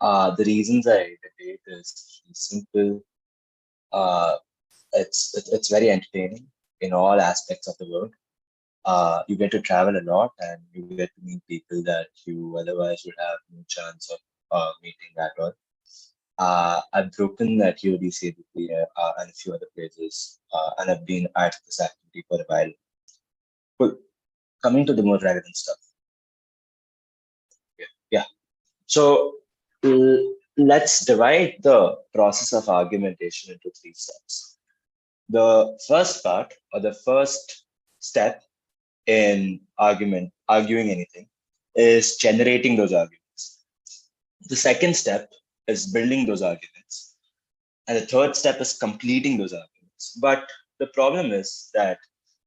The reasons I debate is simple. Uh, it's very entertaining in all aspects of the world. You get to travel a lot and you get to meet people that you otherwise would have no chance of meeting at all. I've broken at UDCABP and a few other places, and I've been at this activity for a while. But coming to the more relevant stuff, yeah. So let's divide the process of argumentation into three steps. The first part, or the first step in arguing anything, is generating those arguments. The second step is building those arguments. And the third step is completing those arguments. But the problem is that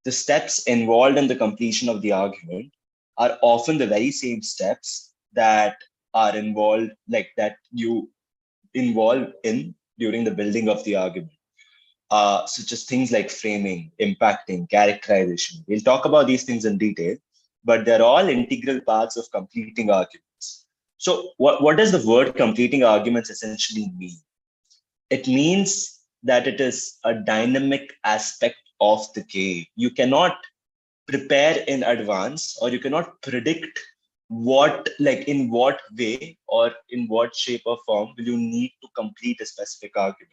the steps involved in the completion of the argument are often the very same steps that are involved, like that you involve in during the building of the argument. Such as things like framing, impacting, characterization. We'll talk about these things in detail, but they're all integral parts of completing arguments. So, what does the word completing arguments essentially mean? It means that it is a dynamic aspect of the game. You cannot prepare in advance, or you cannot predict like in what way or in what shape or form will you need to complete a specific argument.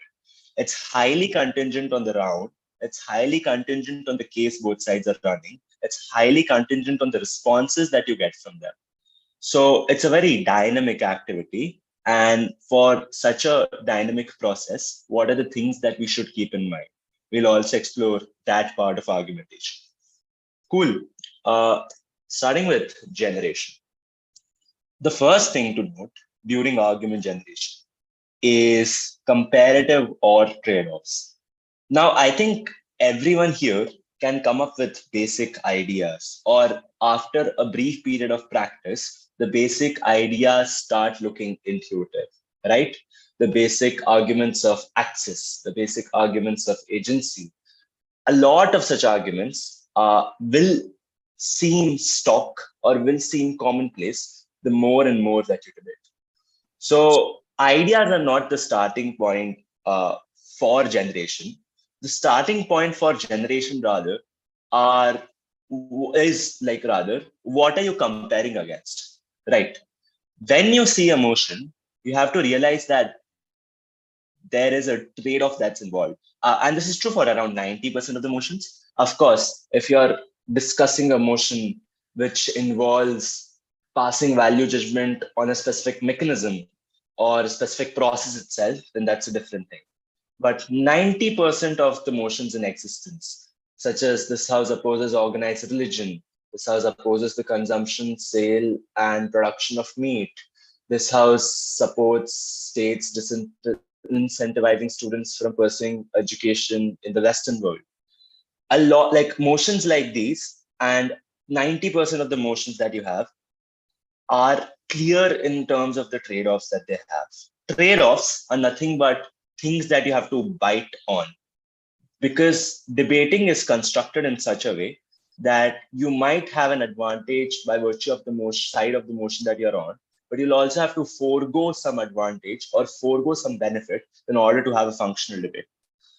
It's highly contingent on the round. It's highly contingent on the case both sides are running. It's highly contingent on the responses that you get from them. So it's a very dynamic activity. And for such a dynamic process, what are the things that we should keep in mind? We'll also explore that part of argumentation. Cool. Starting with generation. The first thing to note during argument generation is comparative or trade-offs. Now, I think everyone here can come up with basic ideas, or after a brief period of practice, the basic ideas start looking intuitive, right? The basic arguments of access, the basic arguments of agency. A lot of such arguments will seem stock or will seem commonplace the more and more that you debate. So ideas are not the starting point for generation. The starting point for generation are is like rather what are you comparing against, right? When you see a motion, you have to realize that there is a trade-off that's involved, and this is true for around 90% of the motions. Of course, if you're discussing a motion which involves passing value judgment on a specific mechanism or a specific process itself, then that's a different thing. But 90% of the motions in existence, such as this house opposes organized religion, this house opposes the consumption, sale, and production of meat, this house supports states incentivizing students from pursuing education in the Western world. A lot like motions like these, and 90% of the motions that you have are clear in terms of the trade-offs that they have. Trade-offs are nothing but things that you have to bite on, because debating is constructed in such a way that you might have an advantage by virtue of the side of the motion that you're on, but you'll also have to forego some advantage or forego some benefit in order to have a functional debate.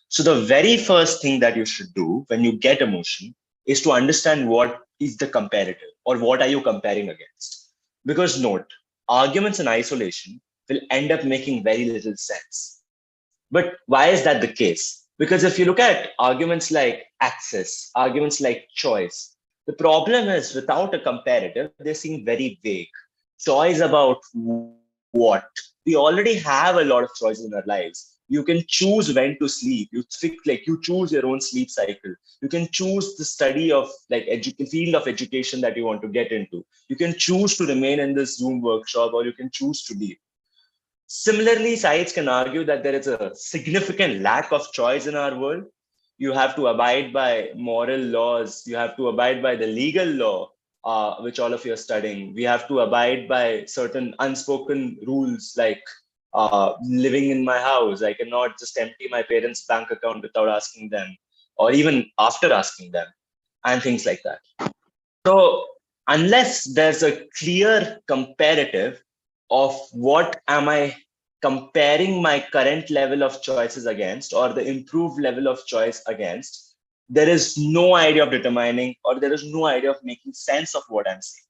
So the very first thing that you should do when you get a motion is to understand what is the comparative, or what are you comparing against. Because note, arguments in isolation will end up making very little sense. But why is that the case? Because if you look at arguments like access, arguments like choice, the problem is without a comparative, they seem very vague. Choice about what? We already have a lot of choices in our lives. You can choose when to sleep. You choose your own sleep cycle. You can choose the study of like field of education that you want to get into. You can choose to remain in this Zoom workshop, or you can choose to leave. Similarly, sides can argue that there is a significant lack of choice in our world. You have to abide by moral laws. You have to abide by the legal law, which all of you are studying. We have to abide by certain unspoken rules, like living in my house. I cannot just empty my parents' bank account without asking them, or even after asking them, and things like that. So, unless there's a clear comparative, of what am I comparing my current level of choices against, or the improved level of choice against, there is no idea of determining, or there is no idea of making sense of what I'm saying.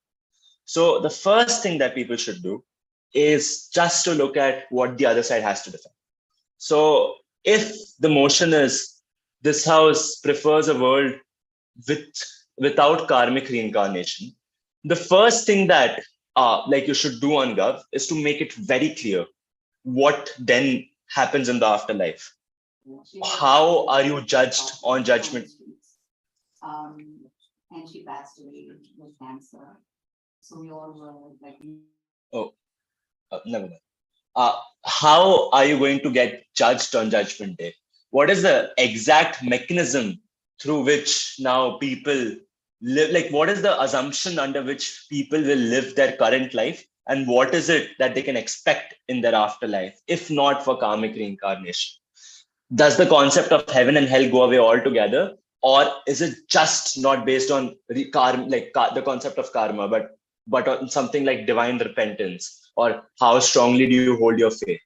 So the first thing that people should do is just to look at what the other side has to defend. So if the motion is this house prefers a world with without karmic reincarnation, the first thing that like you should do on Gov is to make it very clear what then happens in the afterlife. How are you judged on judgment? And she passed away with cancer. So we all were like, Oh, never mind. How are you going to get judged on Judgment Day? What is the exact mechanism through which now people live? Like, what is the assumption under which people will live their current life? And what is it that they can expect in their afterlife, if not for karmic reincarnation? Does the concept of heaven and hell go away altogether? Or is it just not based on the concept of karma, but on something like divine repentance, or how strongly do you hold your faith?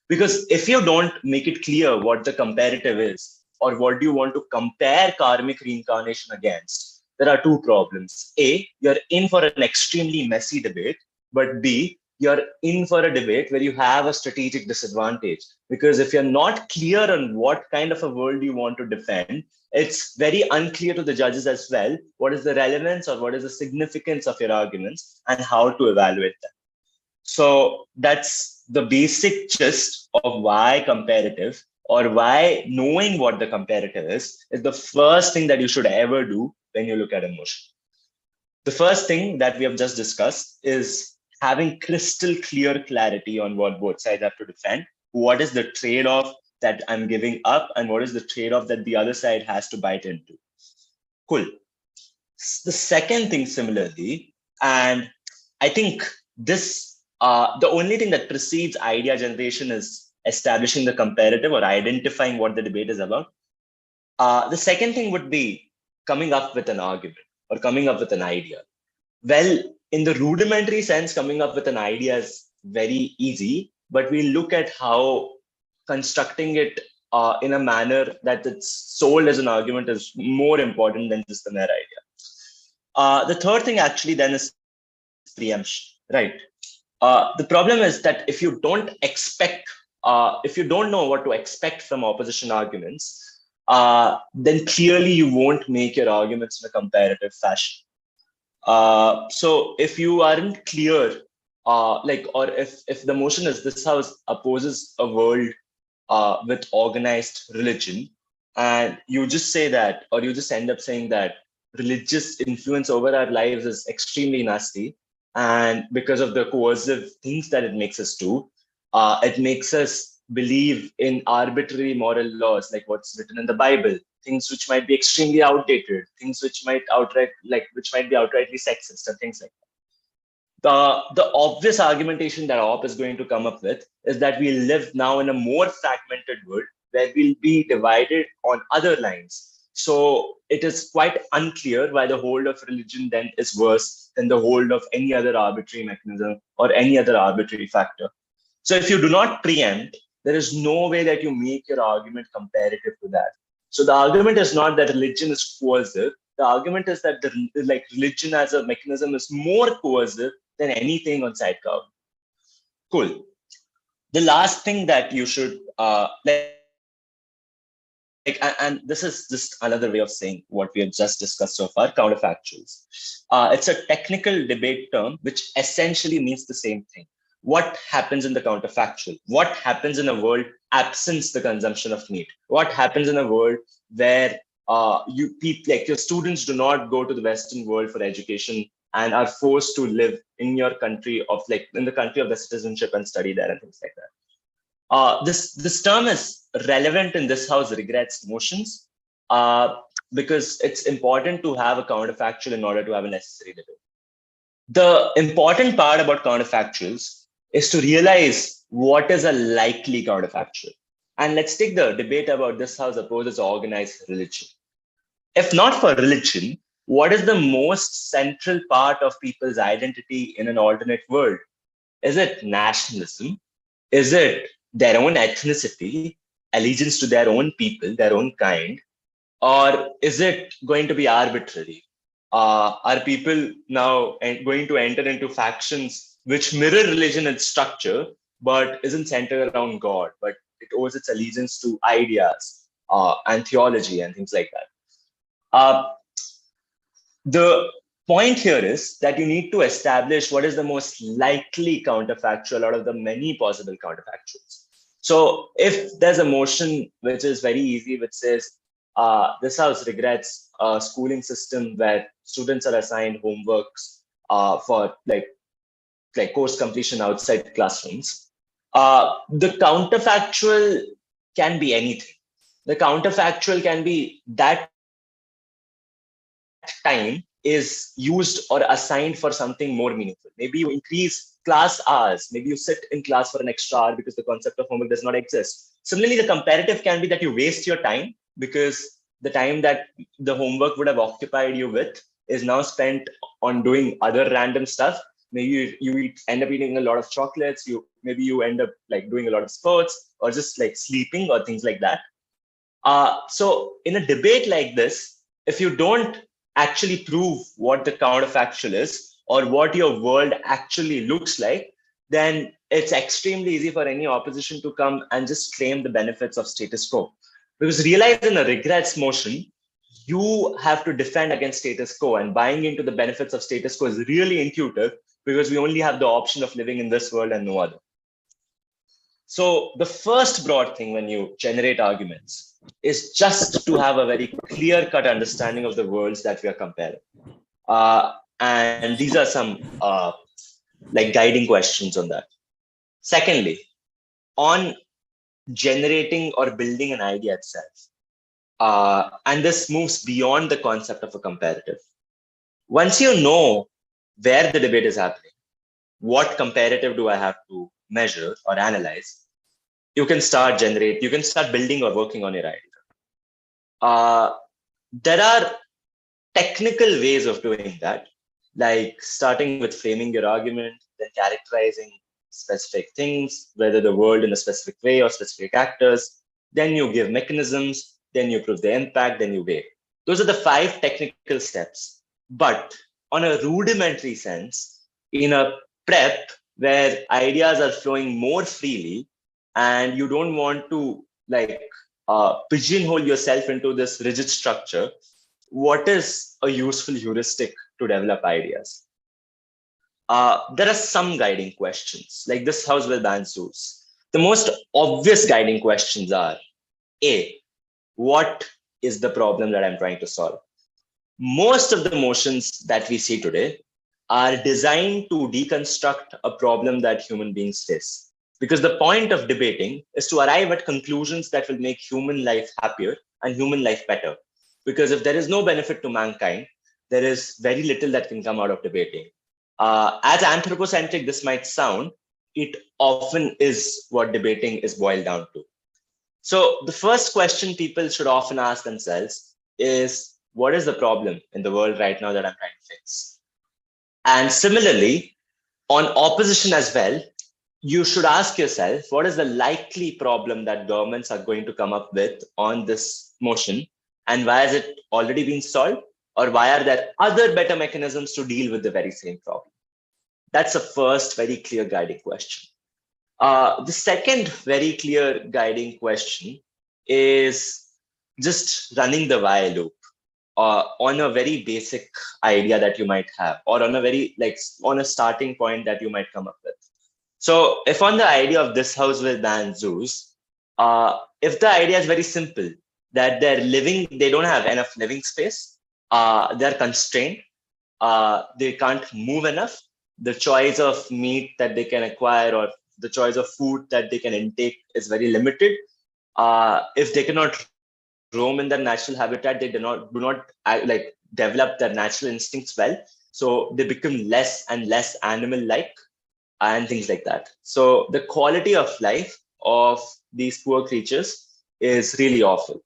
Because if you don't make it clear what the comparative is, or what do you want to compare karmic reincarnation against, there are two problems. A, you're in for an extremely messy debate, but B, you're in for a debate where you have a strategic disadvantage. Because if you're not clear on what kind of a world you want to defend, it's very unclear to the judges as well what is the relevance or what is the significance of your arguments and how to evaluate them. So that's the basic gist of why comparative, or why knowing what the comparative is the first thing that you should ever do when you look at a motion. The first thing that we have just discussed is having crystal clear clarity on what both sides have to defend. What is the trade-off that I'm giving up, and what is the trade-off that the other side has to bite into? Cool. The second thing similarly, and I think this, the only thing that precedes idea generation is establishing the comparative or identifying what the debate is about. The second thing would be coming up with an argument or coming up with an idea. Well, in the rudimentary sense, coming up with an idea is very easy, but we look at how constructing it in a manner that it's sold as an argument is more important than just the mere idea. The third thing actually then is preemption, right? The problem is that if you don't know what to expect from opposition arguments, then clearly you won't make your arguments in a comparative fashion. So if you aren't clear, or if the motion is this house opposes a world with organized religion, and you just say that, or you just end up saying that religious influence over our lives is extremely nasty, and because of the coercive things that it makes us do, it makes us believe in arbitrary moral laws like what's written in the Bible, things which might be extremely outdated, things which might be outrightly sexist, and things like that. The obvious argumentation that OP is going to come up with is that we live now in a more fragmented world where we'll be divided on other lines. So it is quite unclear why the hold of religion then is worse than the hold of any other arbitrary mechanism or any other arbitrary factor. So if you do not preempt, there is no way that you make your argument comparative to that. So the argument is not that religion is coercive. The argument is that religion as a mechanism is more coercive than anything on sidecar. Cool. The last thing that you should and this is just another way of saying what we have just discussed so far, counterfactuals. It's a technical debate term which essentially means the same thing. What happens in the counterfactual? What happens in a world absent the consumption of meat? What happens in a world where your students do not go to the Western world for education and are forced to live in your country in the country of the citizenship and study there and things like that. This term is relevant in this house regrets motions because it's important to have a counterfactual in order to have a necessary debate. The important part about counterfactuals is to realize what is a likely counterfactual. And let's take the debate about this house opposes organized religion. If not for religion, what is the most central part of people's identity in an alternate world? Is it nationalism? Is it their own ethnicity, allegiance to their own people, their own kind? Or is it going to be arbitrary? Are people now going to enter into factions which mirror religion and structure, but isn't centered around God, but it owes its allegiance to ideas and theology and things like that? The point here is that you need to establish what is the most likely counterfactual out of the many possible counterfactuals. So if there's a motion which is very easy, which says this house regrets a schooling system where students are assigned homeworks for like course completion outside classrooms, the counterfactual can be anything. The counterfactual can be that time is used or assigned for something more meaningful. Maybe you increase class hours. Maybe you sit in class for an extra hour because the concept of homework does not exist. Similarly, the comparative can be that you waste your time because the time that the homework would have occupied you with is now spent on doing other random stuff. Maybe you end up eating a lot of chocolates. Maybe you end up like doing a lot of sports or just like sleeping or things like that. So in a debate like this, if you don't actually prove what the counterfactual is or what your world actually looks like, then it's extremely easy for any opposition to come and just claim the benefits of status quo. Because realize in a regrets motion, you have to defend against status quo, and buying into the benefits of status quo is really intuitive because we only have the option of living in this world and no other. So the first broad thing when you generate arguments is just to have a very clear-cut understanding of the worlds that we are comparing. And these are some like guiding questions on that. Secondly, on generating or building an idea itself. And this moves beyond the concept of a comparative. Once you know where the debate is happening, what comparative do I have to measure or analyze, you can start building or working on your idea. There are technical ways of doing that, like starting with framing your argument, then characterizing specific things, whether the world in a specific way or specific actors. Then you give mechanisms, then you prove the impact, then you weigh. Those are the 5 technical steps. But on a rudimentary sense, in a prep where ideas are flowing more freely and you don't want to like pigeonhole yourself into this rigid structure, what is a useful heuristic to develop ideas? There are some guiding questions, like this house will ban zoos. The most obvious guiding questions are, A, what is the problem that I'm trying to solve? Most of the motions that we see today are designed to deconstruct a problem that human beings face. Because the point of debating is to arrive at conclusions that will make human life happier and human life better. Because if there is no benefit to mankind, there is very little that can come out of debating. As anthropocentric this might sound, it often is what debating is boiled down to. So the first question people should often ask themselves is, what is the problem in the world right now that I'm trying to fix? And similarly, on opposition as well, you should ask yourself, what is the likely problem that governments are going to come up with on this motion? And why has it already been solved? Or why are there other better mechanisms to deal with the very same problem? That's the first very clear guiding question. The second very clear guiding question is just running the while loop on a very basic idea that you might have, or on a very on a starting point that you might come up with. So if on the idea of this house will ban zoos, if the idea is very simple, that they don't have enough living space, they're constrained, they can't move enough, the choice of meat that they can acquire or the choice of food that they can intake is very limited. If they cannot roam in their natural habitat, they do not develop their natural instincts well. So they become less and less animal-like and things like that. So the quality of life of these poor creatures is really awful.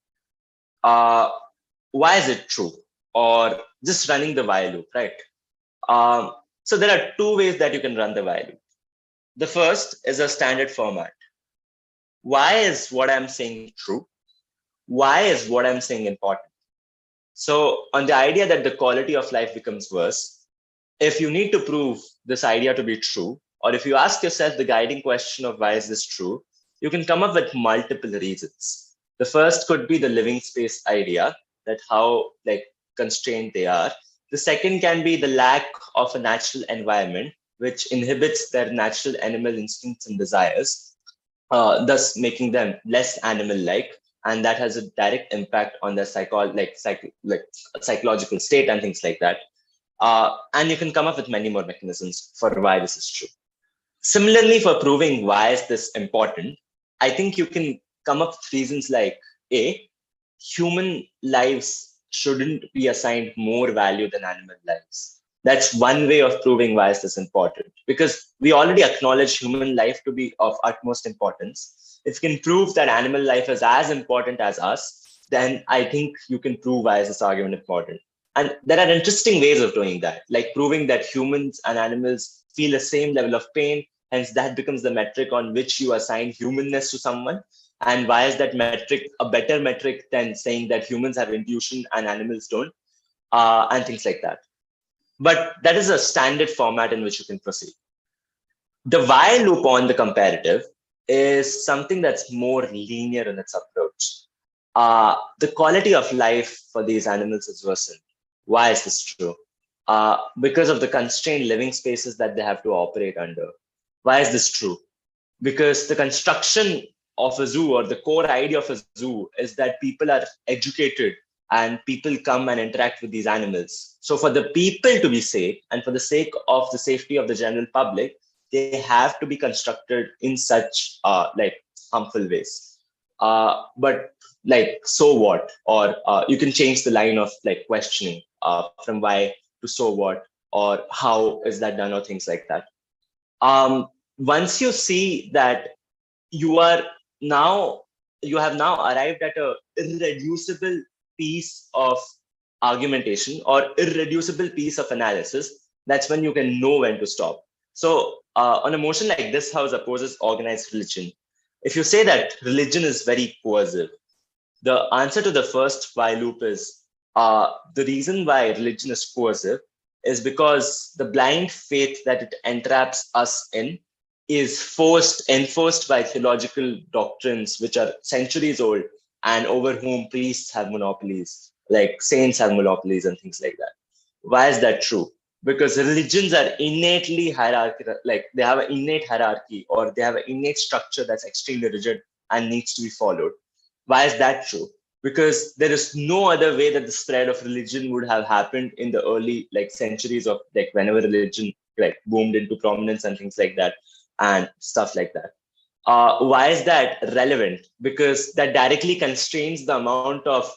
Why is it true? Or just running the while loop, right? So there are 2 ways that you can run the while loop. The first is a standard format. Why is what I'm saying true? Why is what I'm saying important? So, on the idea that the quality of life becomes worse, if you need to prove this idea to be true, or if you ask yourself the guiding question of why is this true, you can come up with multiple reasons. The first could be the living space idea, that how like constrained they are. The second can be the lack of a natural environment, which inhibits their natural animal instincts and desires, thus making them less animal-like, and that has a direct impact on their psychological state and things like that. And you can come up with many more mechanisms for why this is true. Similarly, for proving why is this important, I think you can come up with reasons like A, human lives shouldn't be assigned more value than animal lives. That's one way of proving why is this important, because we already acknowledge human life to be of utmost importance. If you can prove that animal life is as important as us, then I think you can prove why is this argument important. And there are interesting ways of doing that, like proving that humans and animals feel the same level of pain. Hence, that becomes the metric on which you assign humanness to someone. And why is that metric a better metric than saying that humans have intuition and animals don't, and things like that. But that is a standard format in which you can proceed. The while loop on the comparative is something that's more linear in its approach. The quality of life for these animals is worsened. Why is this true? Because of the constrained living spaces that they have to operate under. Why is this true? Because the construction of a zoo, or the core idea of a zoo, is that people are educated and people come and interact with these animals. So for the people to be safe and for the sake of the safety of the general public, they have to be constructed in such harmful ways. But like, so what? Or you can change the line of like questioning from why to so what, or how is that done, or things like that. Once you see that you are now you have now arrived at a irreducible piece of argumentation or irreducible piece of analysis, that's when you can know when to stop. So on a motion like this, how opposes organized religion. If you say that religion is very coercive, the answer to the first why loop is the reason why religion is coercive is because the blind faith that it entraps us in is enforced by theological doctrines which are centuries old and over whom priests have monopolies, like saints have monopolies and things like that. Why is that true? Because religions are innately hierarchical, like they have an innate hierarchy or they have an innate structure that's extremely rigid and needs to be followed. Why is that true? Because there is no other way that the spread of religion would have happened in the early like centuries of like whenever religion like boomed into prominence and things like that and stuff like that. Why is that relevant? Because that directly constrains the amount of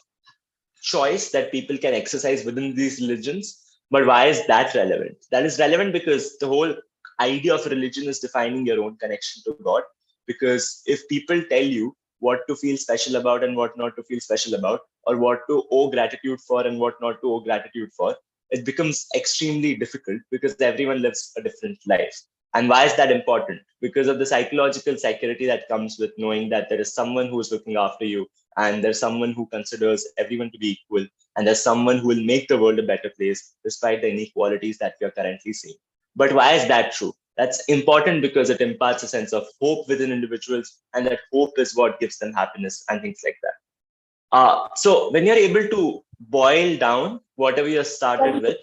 choice that people can exercise within these religions. But why is that relevant? That is relevant because the whole idea of religion is defining your own connection to God. Because if people tell you what to feel special about and what not to feel special about, or what to owe gratitude for and what not to owe gratitude for, it becomes extremely difficult because everyone lives a different life. And why is that important? Because of the psychological security that comes with knowing that there is someone who is looking after you, and there's someone who considers everyone to be equal, and there's someone who will make the world a better place despite the inequalities that we are currently seeing. But why is that true? That's important because it imparts a sense of hope within individuals, and that hope is what gives them happiness and things like that. So when you're able to boil down whatever you started with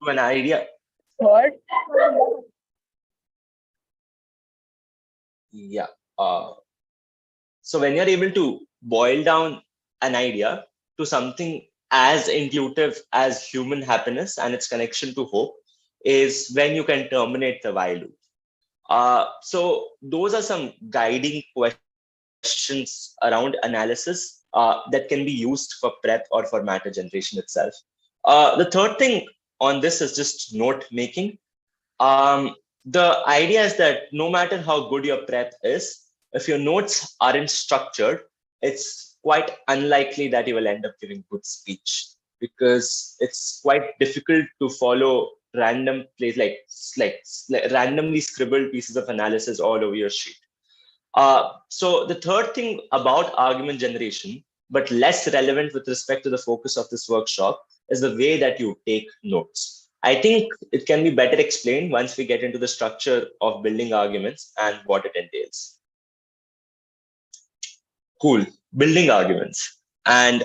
to an idea. What? Yeah. So when you're able to boil down an idea to something as intuitive as human happiness and its connection to hope, is when you can terminate the while loop. So those are some guiding questions around analysis that can be used for prep or for matter generation itself. The third thing on this is just note making. The idea is that no matter how good your prep is, if your notes aren't structured, it's quite unlikely that you will end up giving good speech, because it's quite difficult to follow random place, like randomly scribbled pieces of analysis all over your sheet. So the third thing about argument generation, but less relevant with respect to the focus of this workshop, is the way that you take notes. I think it can be better explained once we get into the structure of building arguments and what it entails. Cool, building arguments. And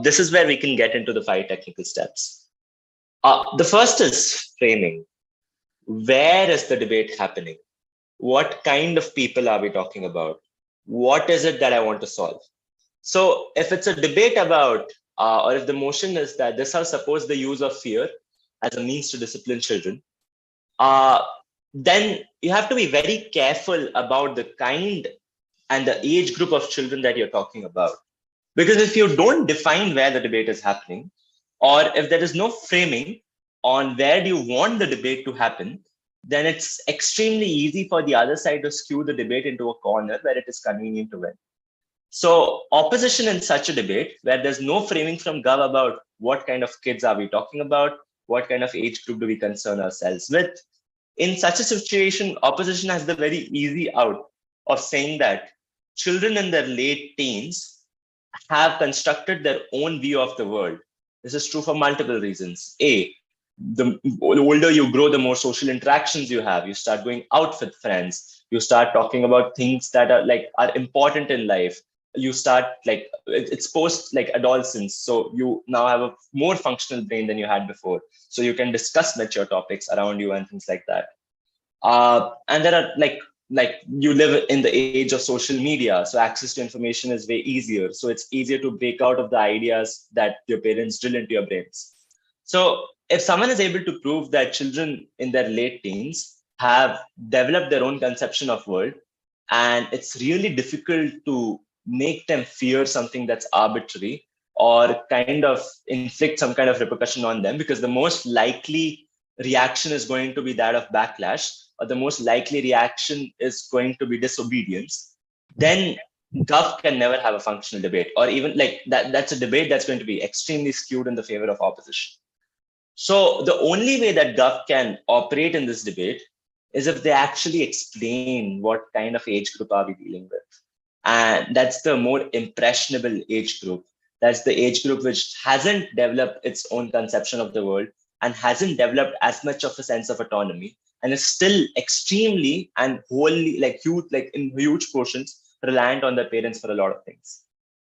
this is where we can get into the 5 technical steps. The first is framing. Where is the debate happening? What kind of people are we talking about? What is it that I want to solve? So if it's a debate about, or if the motion is that this is suppose the use of fear as a means to discipline children, then you have to be very careful about the kind and the age group of children that you're talking about. Because if you don't define where the debate is happening, or if there is no framing on where do you want the debate to happen, then it's extremely easy for the other side to skew the debate into a corner where it is convenient to win. So opposition in such a debate where there's no framing from Gov about what kind of kids are we talking about, what kind of age group do we concern ourselves with. In such a situation, opposition has the very easy out of saying that children in their late teens have constructed their own view of the world. This is true for multiple reasons. A, the older you grow, the more social interactions you have. You start going out with friends. You start talking about things that are important in life. You start it's post adolescence, so you now have a more functional brain than you had before. So you can discuss mature topics around you and things like that. And there are like you live in the age of social media, so access to information is way easier. So it's easier to break out of the ideas that your parents drill into your brains. So if someone is able to prove that children in their late teens have developed their own conception of world, and it's really difficult to make them fear something that's arbitrary or kind of inflict some kind of repercussion on them, because the most likely reaction is going to be that of backlash, or the most likely reaction is going to be disobedience, then Gov can never have a functional debate, or even that's a debate that's going to be extremely skewed in the favor of opposition. So the only way that Gov can operate in this debate is if they actually explain what kind of age group are we dealing with. And that's the more impressionable age group. That's the age group which hasn't developed its own conception of the world and hasn't developed as much of a sense of autonomy, and is still extremely and wholly in huge portions reliant on their parents for a lot of things.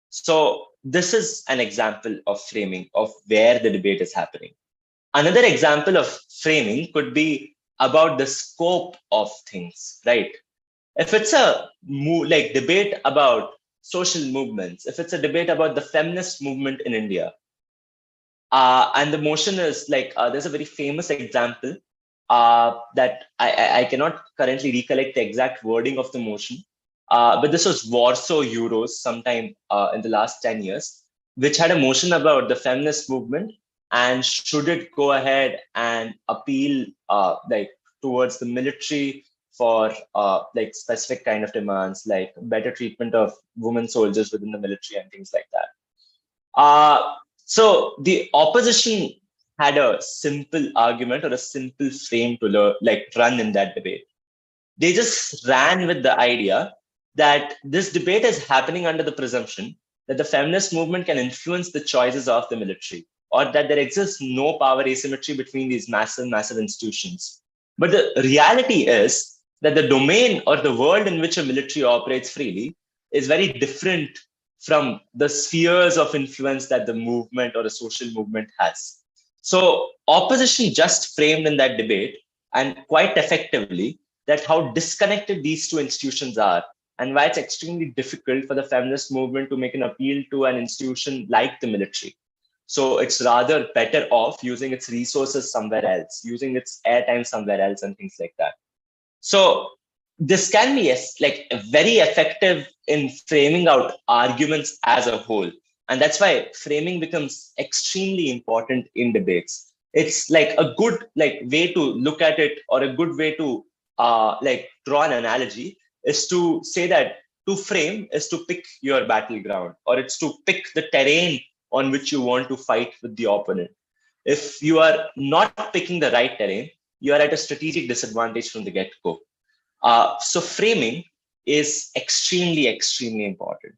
So this is an example of framing of where the debate is happening. Another example of framing could be about the scope of things, right? If it's a debate about social movements, if it's a debate about the feminist movement in India, and the motion is there's a very famous example that I cannot currently recollect the exact wording of the motion, but this was Warsaw Euros sometime in the last 10 years, which had a motion about the feminist movement and should it go ahead and appeal towards the military for specific kind of demands, like better treatment of women soldiers within the military and things like that. So the opposition had a simple argument or a simple frame to run in that debate. They just ran with the idea that this debate is happening under the presumption that the feminist movement can influence the choices of the military, or that there exists no power asymmetry between these massive institutions. But the reality is that the domain or the world in which a military operates freely is very different from the spheres of influence that the movement or a social movement has. So opposition just framed in that debate, and quite effectively, that how disconnected these two institutions are, and why it's extremely difficult for the feminist movement to make an appeal to an institution like the military. So it's rather better off using its resources somewhere else, using its airtime somewhere else and things like that. So this can be very effective in framing out arguments as a whole. And that's why framing becomes extremely important in debates. It's a good way to look at it, or a good way to draw an analogy, is to say that to frame is to pick your battleground, or it's to pick the terrain on which you want to fight with the opponent. if you are not picking the right terrain, you are at a strategic disadvantage from the get-go. So framing is extremely, extremely important.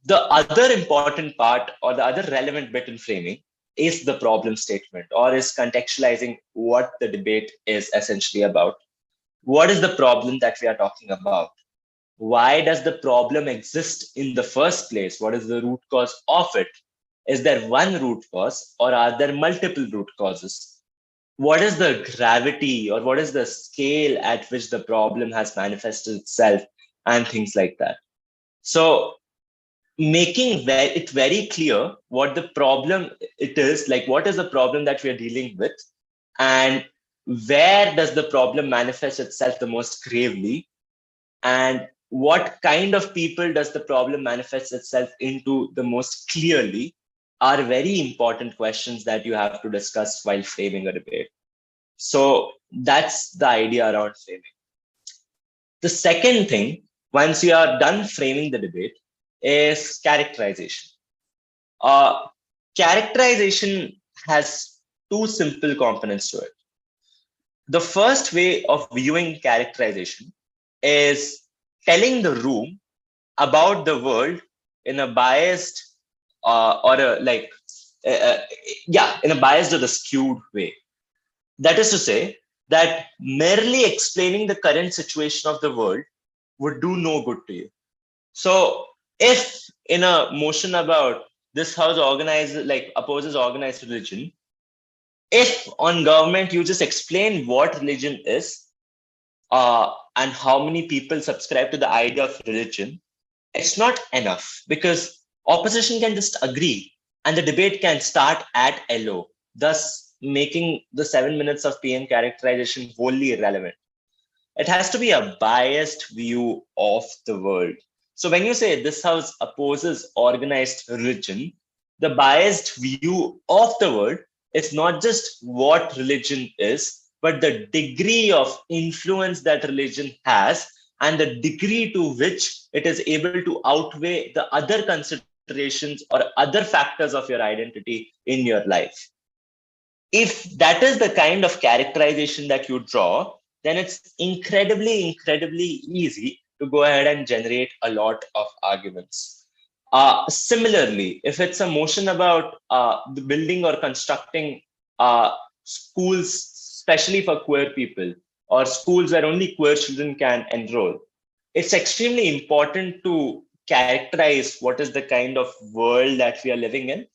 The other important part or the other relevant bit in framing is the problem statement, or is contextualizing what the debate is essentially about. What is the problem that we are talking about? Why does the problem exist in the first place? What is the root cause of it? Is there one root cause, or are there multiple root causes? What is the gravity, or what is the scale at which the problem has manifested itself, and things like that? So making it very clear what the problem it is, like what is the problem that we are dealing with, and where does the problem manifest itself the most gravely, and what kind of people does the problem manifest itself into the most clearly, are very important questions that you have to discuss while framing a debate. So that's the idea around framing. The second thing, once you are done framing the debate, is characterization. Uh, Characterization has two simple components to it. The first way of viewing characterization is telling the room about the world in a biased or a like uh, in a biased or a skewed way. That is to say that merely explaining the current situation of the world would do no good to you. So if in a motion about this house organized like opposes organized religion, if on government you just explain what religion is and how many people subscribe to the idea of religion, it's not enough, because opposition can just agree and the debate can start at LO, thus making the 7 minutes of PM characterization wholly irrelevant. It has to be a biased view of the world. So when you say this house opposes organized religion, the biased view of the world is not just what religion is, but the degree of influence that religion has and the degree to which it is able to outweigh the other considerations or other factors of your identity in your life. If that is the kind of characterization that you draw, then it's incredibly easy to go ahead and generate a lot of arguments. Similarly, if it's a motion about the building or constructing schools, especially for queer people, or schools where only queer children can enroll, it's extremely important to characterize what is the kind of world that we are living in.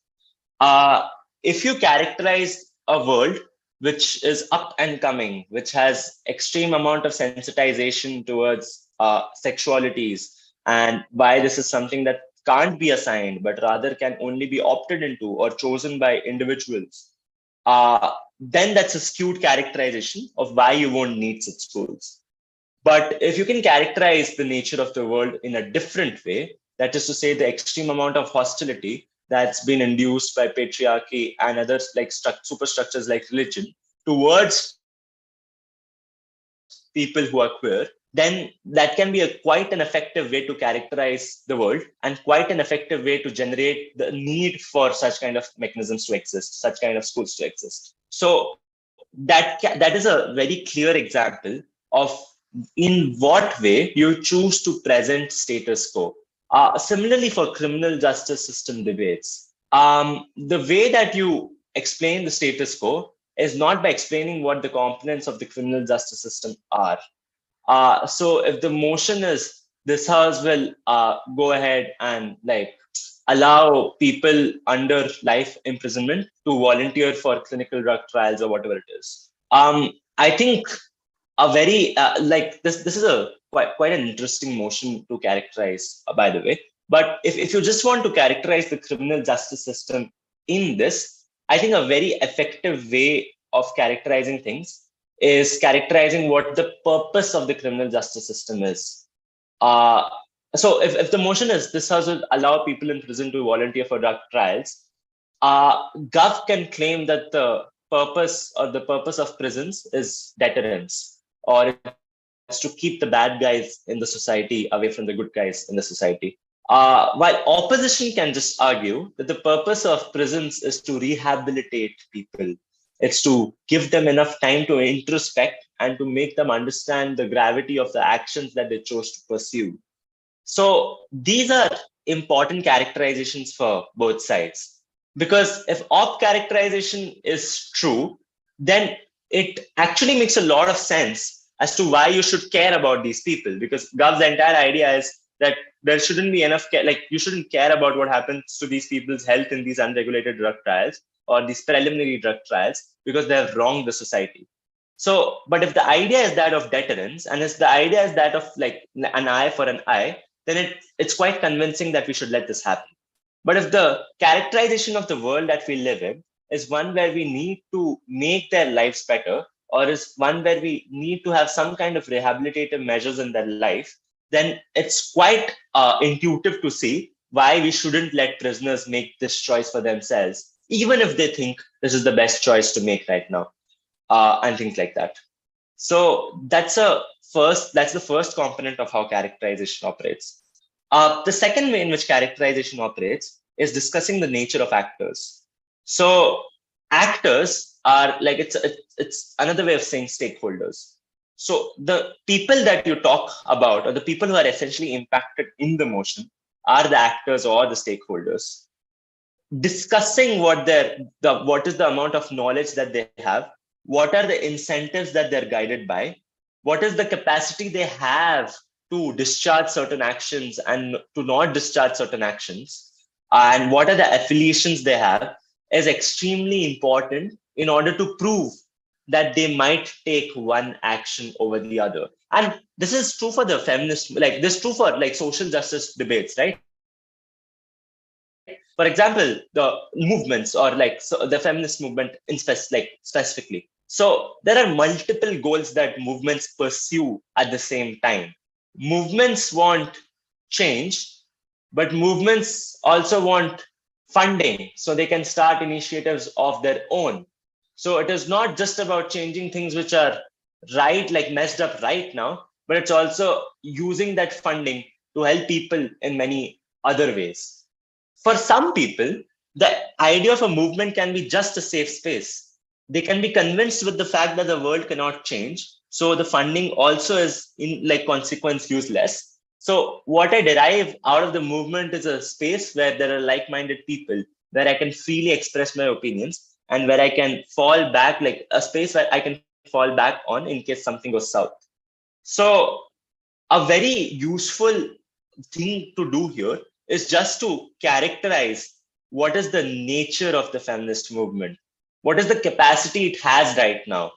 If you characterize a world which is up and coming, which has extreme amount of sensitization towards sexualities, and why this is something that can't be assigned, but rather can only be opted into or chosen by individuals, then that's a skewed characterization of why you won't need such schools. But if you can characterize the nature of the world in a different way, that is to say, the extreme amount of hostility that's been induced by patriarchy and others like superstructures like religion towards people who are queer, then that can be quite an effective way to characterize the world and quite an effective way to generate the need for such kind of mechanisms to exist, such kind of schools to exist. So that is a very clear example of in what way you choose to present status quo. Similarly, for criminal justice system debates, the way that you explain the status quo is not by explaining what the components of the criminal justice system are. So if the motion is this house will go ahead and like allow people under life imprisonment to volunteer for clinical drug trials or whatever it is. I think a very like this is a quite an interesting motion to characterize, by the way. But if you just want to characterize the criminal justice system in this, I think a very effective way of characterizing things is characterizing what the purpose of the criminal justice system is. Uh, so if the motion is this house will allow people in prison to volunteer for drug trials, Gov can claim that the purpose of prisons is deterrence, or it's to keep the bad guys in the society away from the good guys in the society. While opposition can just argue that the purpose of prisons is to rehabilitate people, it's to give them enough time to introspect and to make them understand the gravity of the actions that they chose to pursue. So these are important characterizations for both sides. Because if op characterization is true, then it actually makes a lot of sense as to why you should care about these people. Because Gov's entire idea is that there shouldn't be enough care, like you shouldn't care about what happens to these people's health in these unregulated drug trials or these preliminary drug trials because they have wronged the society. So, but if the idea is that of deterrence and if the idea is that of like an eye for an eye, then it's quite convincing that we should let this happen. But if the characterization of the world that we live in is one where we need to make their lives better, or is one where we need to have some kind of rehabilitative measures in their life, then it's quite intuitive to see why we shouldn't let prisoners make this choice for themselves, even if they think this is the best choice to make right now, and things like that. So that's the first component of how characterization operates. The second way in which characterization operates is discussing the nature of actors. So actors are like it's another way of saying stakeholders. So the people that you talk about, or the people who are essentially impacted in the motion, are the actors or the stakeholders. Discussing what is the amount of knowledge that they have, what are the incentives that they're guided by, what is the capacity they have to discharge certain actions and to not discharge certain actions, and what are the affiliations they have, is extremely important in order to prove that they might take one action over the other. And this is true for the feminist, like this is true for like social justice debates, right? For example, the movements or like so the feminist movement in specifically. So there are multiple goals that movements pursue at the same time. Movements want change, but movements also want funding so they can start initiatives of their own. So it is not just about changing things which are right, like messed up right now, but it's also using that funding to help people in many other ways. For some people, the idea of a movement can be just a safe space. They can be convinced with the fact that the world cannot change. So the funding also is in like consequence useless. So what I derive out of the movement is a space where there are like-minded people, where I can freely express my opinions and where I can fall back, like a space where I can fall back on in case something goes south. So a very useful thing to do here is just to characterize what is the nature of the feminist movement. What is the capacity it has right now?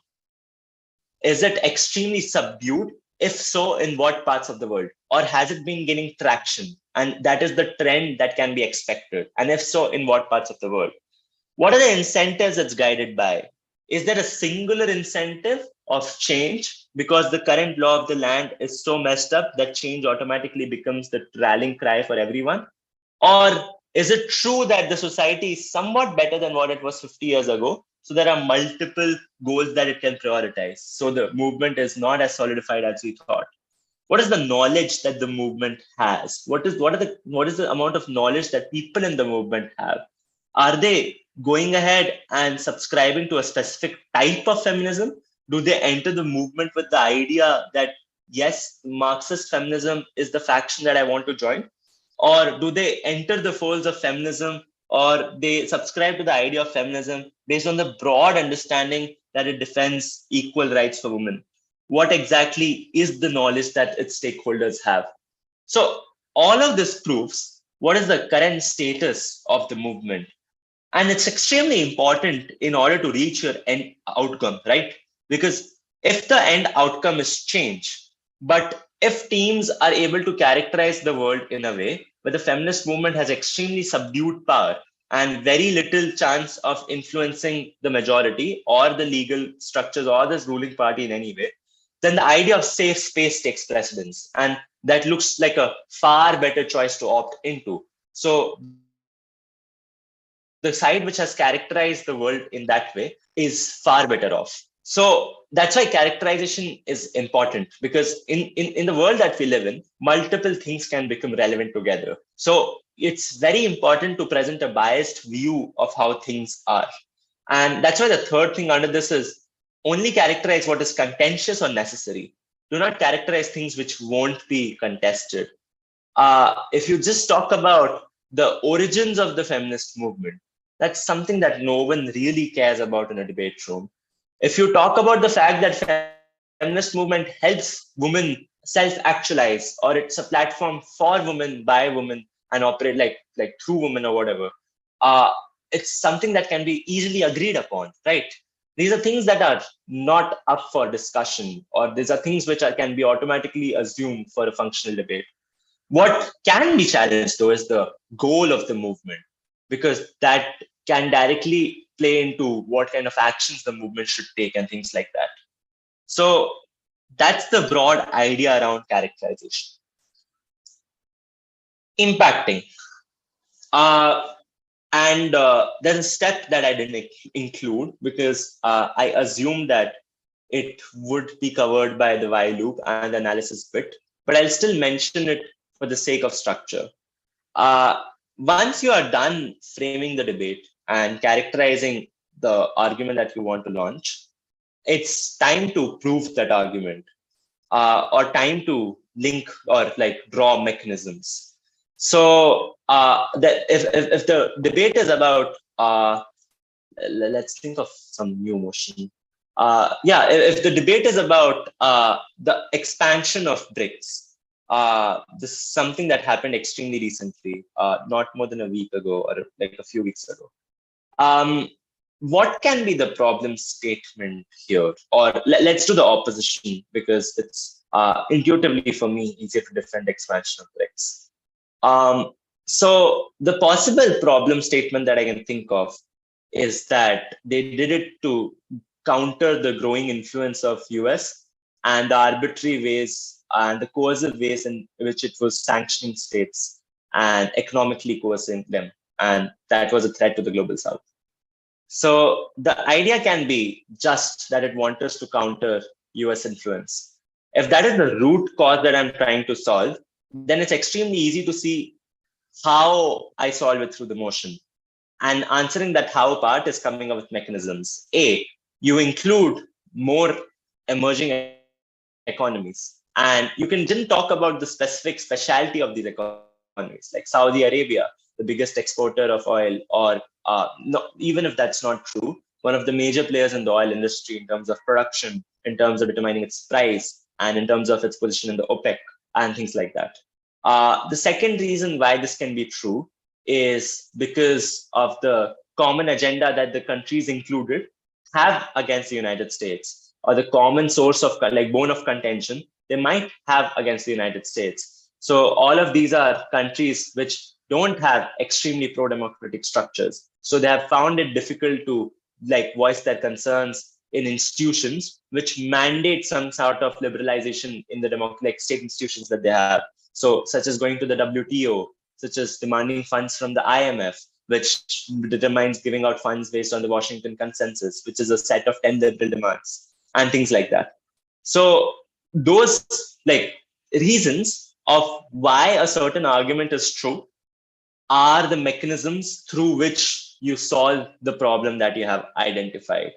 Is it extremely subdued? If so, in what parts of the world? Or has it been gaining traction? And that is the trend that can be expected. And if so, in what parts of the world? What are the incentives it's guided by? Is there a singular incentive of change? Because the current law of the land is so messed up that change automatically becomes the rallying cry for everyone? Or is it true that the society is somewhat better than what it was 50 years ago? So there are multiple goals that it can prioritize. So the movement is not as solidified as we thought. What is the knowledge that the movement has? What is the amount of knowledge that people in the movement have? Are they going ahead and subscribing to a specific type of feminism? Do they enter the movement with the idea that yes, Marxist feminism is the faction that I want to join? Or do they enter the folds of feminism, or they subscribe to the idea of feminism based on the broad understanding that it defends equal rights for women? What exactly is the knowledge that its stakeholders have? So all of this proves what is the current status of the movement. And it's extremely important in order to reach your end outcome, right? Because if the end outcome is change, but if teams are able to characterize the world in a way where the feminist movement has extremely subdued power and very little chance of influencing the majority or the legal structures or this ruling party in any way, then the idea of safe space takes precedence. And that looks like a far better choice to opt into. So the side which has characterized the world in that way is far better off. So that's why characterization is important, because in the world that we live in, multiple things can become relevant together. So it's very important to present a biased view of how things are. And that's why the third thing under this is only characterize what is contentious or necessary. Do not characterize things which won't be contested. If you just talk about the origins of the feminist movement, that's something that no one really cares about in a debate room. If you talk about the fact that feminist movement helps women self-actualize, or it's a platform for women by women and operate like through women or whatever, uh, it's something that can be easily agreed upon, right? These are things that are not up for discussion, or these are things which can be automatically assumed for a functional debate. What can be challenged, though, is the goal of the movement, because that can directly play into what kind of actions the movement should take and things like that. So that's the broad idea around characterization. Impacting. And there's a step that I didn't include because I assumed that it would be covered by the while loop and the analysis bit, but I'll still mention it for the sake of structure. Uh, Once you are done framing the debate and characterizing the argument that you want to launch, it's time to prove that argument, or time to link or like draw mechanisms. So that if the debate is about, let's think of some new motion. Yeah, if the debate is about the expansion of BRICS, this is something that happened extremely recently, not more than a week ago or like a few weeks ago. What can be the problem statement here? Or let's do the opposition, because it's intuitively for me easier to defend expansion of BRICS. So the possible problem statement that I can think of is that they did it to counter the growing influence of US and the arbitrary ways and the coercive ways in which it was sanctioning states and economically coercing them. And that was a threat to the global south. So the idea can be just that it wants us to counter US influence. If that is the root cause that I'm trying to solve, then it's extremely easy to see how I solve it through the motion. And answering that how part is coming up with mechanisms. A, you include more emerging economies. And you can then talk about the specific specialty of these economies, like Saudi Arabia, the biggest exporter of oil, or no, even if that's not true, one of the major players in the oil industry in terms of production, in terms of determining its price, and in terms of its position in the OPEC, and things like that. The second reason why this can be true is because of the common agenda that the countries included have against the United States, or the common source of like bone of contention they might have against the United States. So all of these are countries which don't have extremely pro-democratic structures. So they have found it difficult to like voice their concerns in institutions which mandate some sort of liberalization in the democratic state institutions that they have. So such as going to the WTO, such as demanding funds from the IMF, which determines giving out funds based on the Washington Consensus, which is a set of 10 liberal demands, and things like that. So those like reasons of why a certain argument is true are the mechanisms through which you solve the problem that you have identified.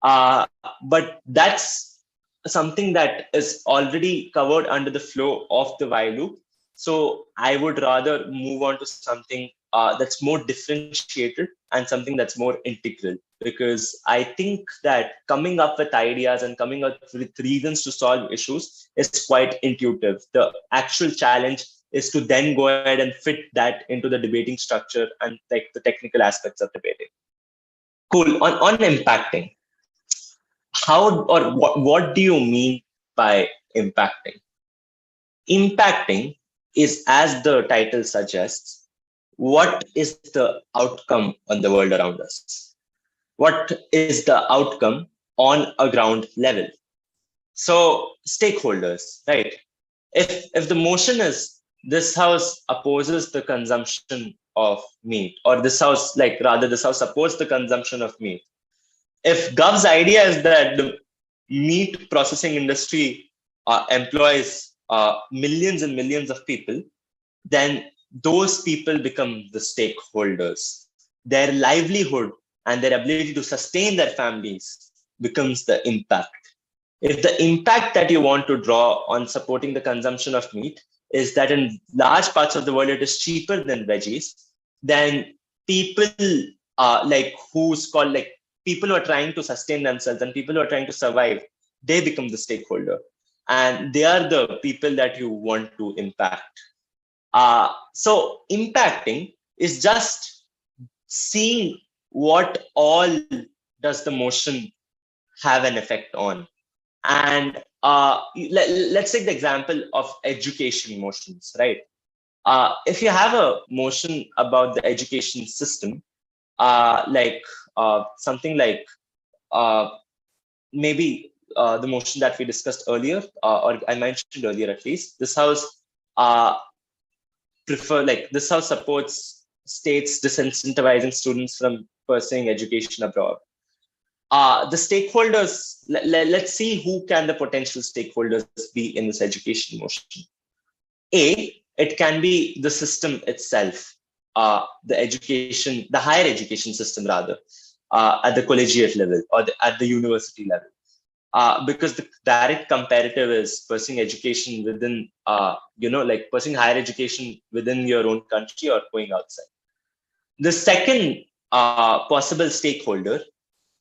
But that's something that is already covered under the flow of the while loop. So I would rather move on to something that's more differentiated and something that's more integral, because I think that coming up with ideas and coming up with reasons to solve issues is quite intuitive. The actual challenge is to then go ahead and fit that into the debating structure and like the technical aspects of debating. Cool. On impacting, how or what do you mean by impacting? Impacting is, as the title suggests, what is the outcome on the world around us? What is the outcome on a ground level? So stakeholders, right? If the motion is this house opposes the consumption of meat, or this house, like rather this house supports the consumption of meat, if Gov's idea is that the meat processing industry employs millions and millions of people, then those people become the stakeholders. Their livelihood and their ability to sustain their families becomes the impact. If the impact that you want to draw on supporting the consumption of meat is that in large parts of the world it is cheaper than veggies, then people like who's called like people who are trying to sustain themselves and people who are trying to survive, they become the stakeholder. And they are the people that you want to impact. So impacting is just seeing what all does the motion have an effect on. And let's take the example of education motions, right? If you have a motion about the education system, something like maybe the motion that we discussed earlier, or I mentioned earlier at least, this house uh, this house supports states disincentivizing students from pursuing education abroad. The stakeholders, let's see who can the potential stakeholders be in this education motion. It can be the system itself, the higher education system rather, at the collegiate level or at the university level. Because the direct comparative is pursuing education within, pursuing higher education within your own country or going outside. The second possible stakeholder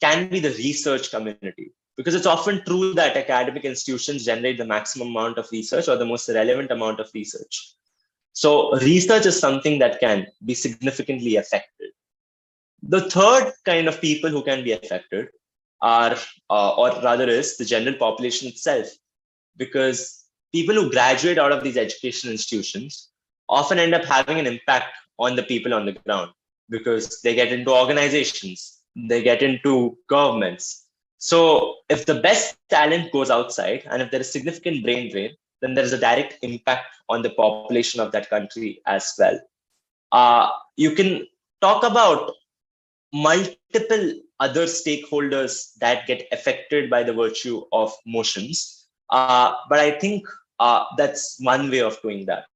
can be the research community, because it's often true that academic institutions generate the maximum amount of research or the most relevant amount of research. So research is something that can be significantly affected. The third kind of people who can be affected are, or rather is the general population itself, because people who graduate out of these education institutions often end up having an impact on the people on the ground, because they get into organizations, they get into governments. So if the best talent goes outside and if there is significant brain drain, then there is a direct impact on the population of that country as well. You can talk about multiple other stakeholders that get affected by the virtue of motions. But I think that's one way of doing that.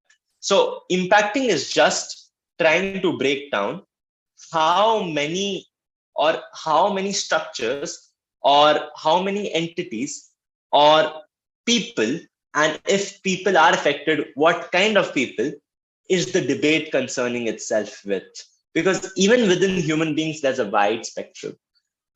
So impacting is just trying to break down how many structures or how many entities or people, and if people are affected, what kind of people is the debate concerning itself with. Because even within human beings, there's a wide spectrum.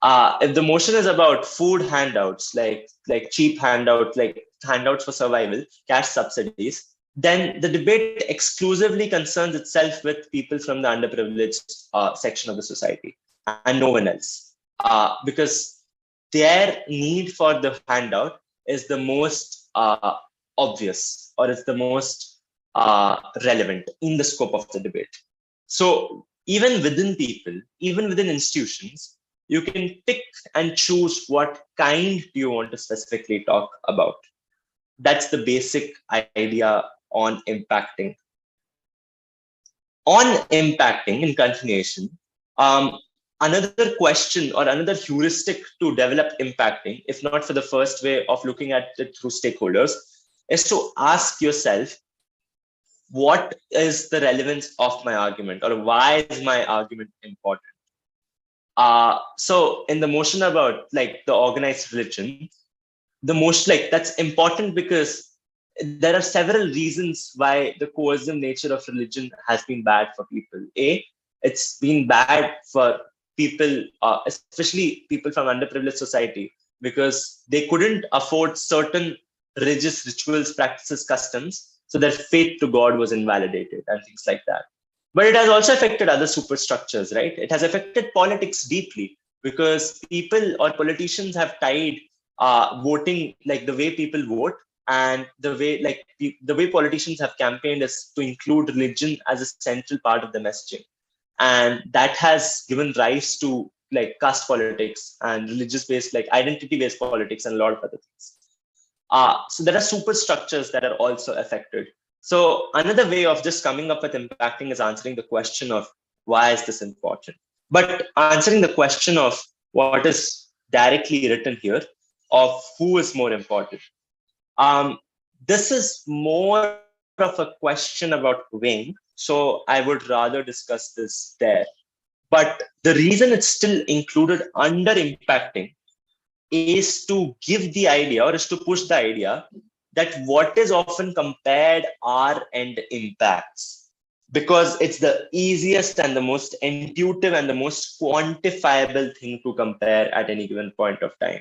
If the motion is about food handouts, like cheap handouts, like handouts for survival, cash subsidies, then the debate exclusively concerns itself with people from the underprivileged section of the society and no one else. Because their need for the handout is the most obvious, or is the most relevant in the scope of the debate. So even within people, even within institutions, you can pick and choose what kind do you want to specifically talk about. That's the basic idea on impacting. On impacting, in continuation, another question or another heuristic to develop impacting, if not for the first way of looking at it through stakeholders, is to ask yourself, what is the relevance of my argument, or why is my argument important? So in the motion about like the organized religion, the most like that's important because there are several reasons why the coercive nature of religion has been bad for people. It's been bad for people, especially people from underprivileged society, because they couldn't afford certain religious rituals, practices, customs, so their faith to God was invalidated and things like that. But it has also affected other superstructures, right? It has affected politics deeply, because people or politicians have tied voting, like the way people vote, and the way politicians have campaigned is to include religion as a central part of the messaging, and that has given rise to like caste politics and religious based, like identity based politics, and a lot of other things. So there are superstructures that are also affected. So another way of just coming up with impacting is answering the question of why is this important? But answering the question of what is directly written here of who is more important. Um, this is more of a question about weighing, so I would rather discuss this there. But the reason it's still included under impacting is to give the idea, or is to push the idea, that what is often compared are end impacts, because it's the easiest and the most intuitive and the most quantifiable thing to compare at any given point of time.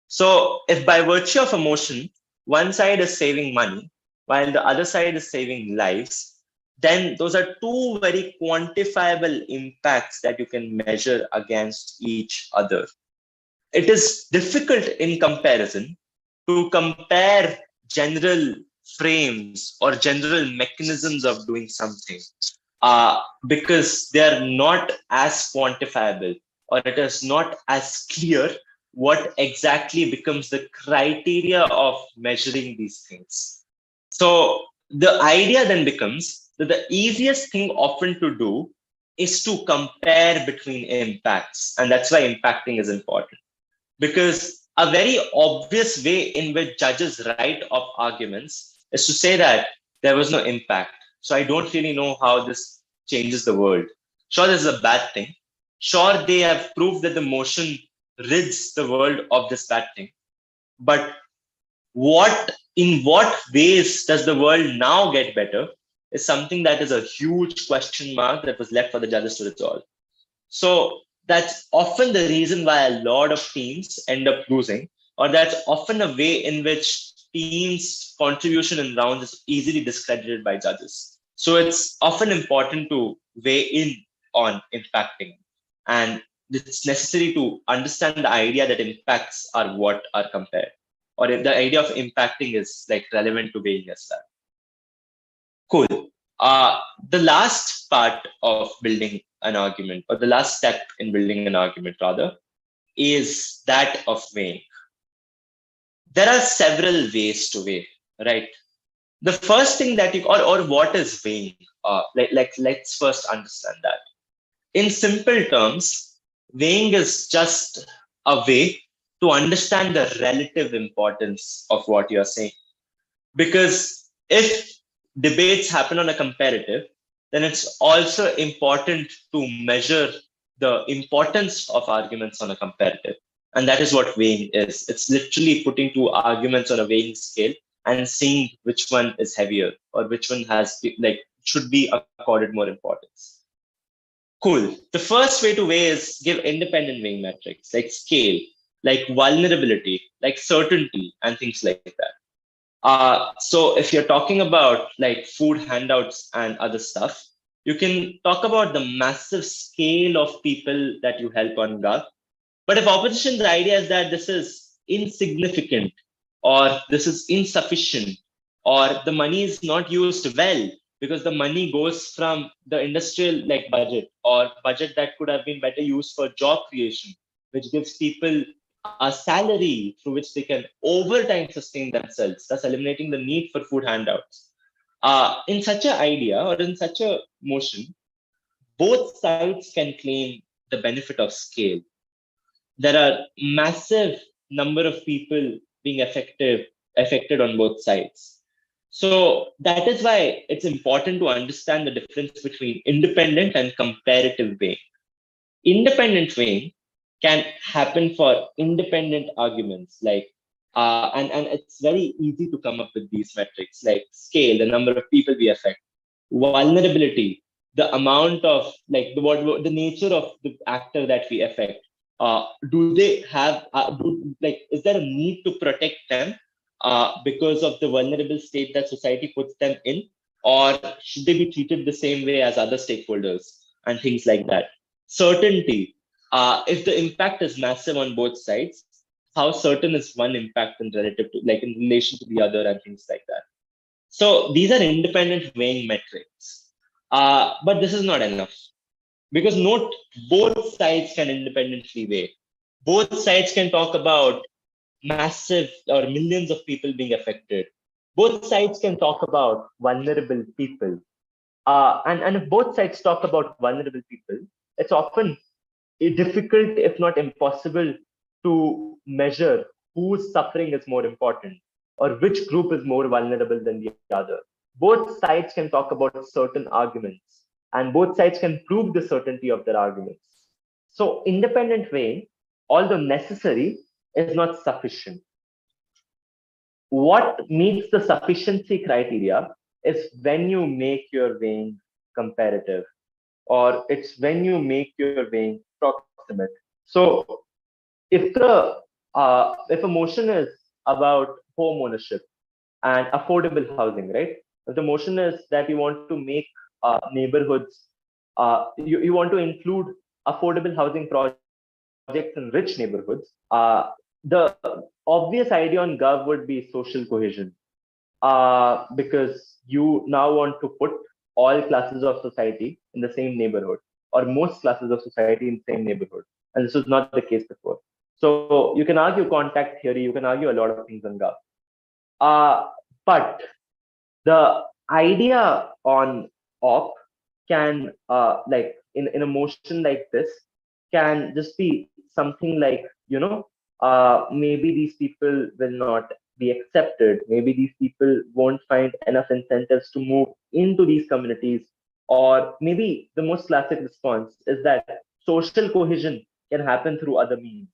So if by virtue of a motion, one side is saving money while the other side is saving lives, then those are two very quantifiable impacts that you can measure against each other. It is difficult in comparison to compare general frames or general mechanisms of doing something, because they are not as quantifiable, or it is not as clear what exactly becomes the criteria of measuring these things. So the idea then becomes that the easiest thing often to do is to compare between impacts, and that's why impacting is important, because a very obvious way in which judges write of arguments is to say that there was no impact. So I don't really know how this changes the world. Sure, this is a bad thing. Sure, they have proved that the motion rids the world of this bad thing. But in what ways does the world now get better is something that is a huge question mark that was left for the judges to resolve. So that's often the reason why a lot of teams end up losing, or that's often a way in which teams' contribution in rounds is easily discredited by judges. So it's often important to weigh in on impacting. And it's necessary to understand the idea that impacts are what are compared, or if the idea of impacting is like relevant to weighing as well. Cool. The last part of building an argument, or the last step in building an argument, rather, is that of weighing. There are several ways to weigh, right? The first thing that or what is weighing? Let's first understand that. In simple terms, weighing is just a way to understand the relative importance of what you're saying. Because if debates happen on a comparative, then it's also important to measure the importance of arguments on a comparative. And that is what weighing is. It's literally putting two arguments on a weighing scale and seeing which one is heavier, or which one has should be accorded more importance. Cool. The first way to weigh is give independent weighing metrics like scale, like vulnerability, like certainty, and things like that. So if you're talking about like food handouts and other stuff, you can talk about the massive scale of people that you help on Gov. But if opposition's idea is that this is insignificant, or this is insufficient, or the money is not used well because the money goes from the industrial like budget, or budget that could have been better used for job creation, which gives people a salary through which they can over time sustain themselves, thus eliminating the need for food handouts. In such an idea, or in such a motion, both sides can claim the benefit of scale. There are massive number of people being affected on both sides. So that is why it's important to understand the difference between independent and comparative weighing. Independent weighing can happen for independent arguments, like and it's very easy to come up with these metrics like scale, the number of people we affect, vulnerability, the amount of like the nature of the actor that we affect. Do they have is there a need to protect them because of the vulnerable state that society puts them in, or should they be treated the same way as other stakeholders, and things like that. Certainty, if the impact is massive on both sides, how certain is one impact in relative to like in relation to the other, and things like that. So these are independent weighing metrics, but this is not enough, because note, both sides can independently weigh. Both sides can talk about massive or millions of people being affected. Both sides can talk about vulnerable people. And if both sides talk about vulnerable people, it's often difficult, if not impossible, to measure whose suffering is more important or which group is more vulnerable than the other. Both sides can talk about certain arguments and both sides can prove the certainty of their arguments. So independent weighing, although necessary, is not sufficient. What meets the sufficiency criteria is when you make your weighing comparative, or it's when you make your weighing proximate. So if a motion is about home ownership and affordable housing, right? If the motion is that you want to make neighborhoods, you want to include affordable housing projects in rich neighborhoods, the obvious idea on Gov would be social cohesion, because you now want to put all classes of society in the same neighborhood, or most classes of society in the same neighborhood. And this was not the case before. So you can argue contact theory, you can argue a lot of things on Gov. But the idea on op can, like in a motion like this, can just be something like, maybe these people will not be accepted. Maybe these people won't find enough incentives to move into these communities. Or maybe the most classic response is that social cohesion can happen through other means.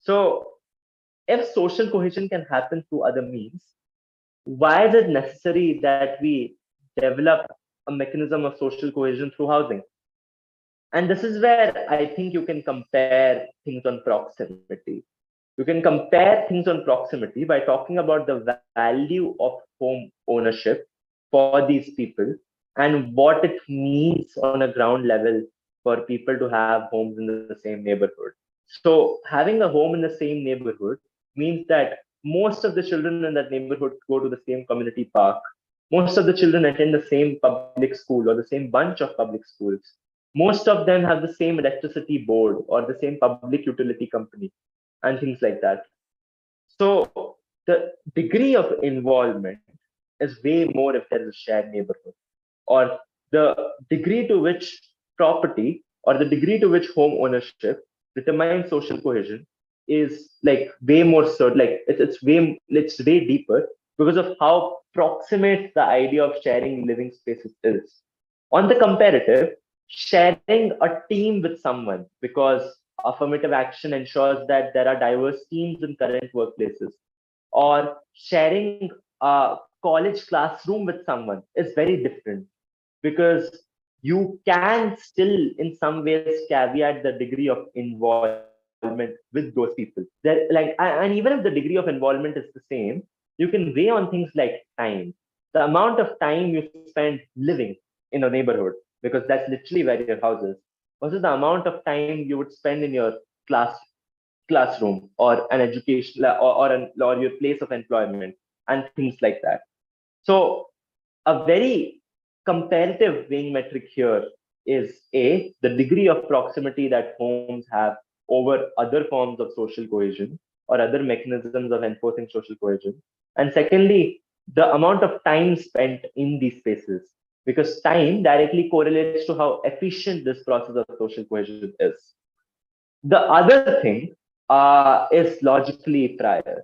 So if social cohesion can happen through other means, why is it necessary that we develop a mechanism of social cohesion through housing? And this is where I think you can compare things on proximity. You can compare things on proximity by talking about the value of home ownership for these people and what it means on a ground level for people to have homes in the same neighborhood. So having a home in the same neighborhood means that most of the children in that neighborhood go to the same community park. Most of the children attend the same public school or the same bunch of public schools. Most of them have the same electricity board or the same public utility company and things like that. So the degree of involvement is way more if there is a shared neighborhood, or the degree to which property or the degree to which home ownership determines social cohesion is like way more certain. Like it's way deeper because of how proximate the idea of sharing living spaces is. On the comparative, sharing a team with someone, because affirmative action ensures that there are diverse teams in current workplaces, or sharing a college classroom with someone is very different, because you can still in some ways caveat the degree of involvement with those people. And even if the degree of involvement is the same, you can weigh on things like time, the amount of time you spend living in a neighborhood, because that's literally where your house is, versus the amount of time you would spend in your classroom or an education, or your place of employment and things like that. So a very comparative weighing metric here is the degree of proximity that homes have over other forms of social cohesion or other mechanisms of enforcing social cohesion. And secondly, the amount of time spent in these spaces, because time directly correlates to how efficient this process of social cohesion is. The other thing is logically prior.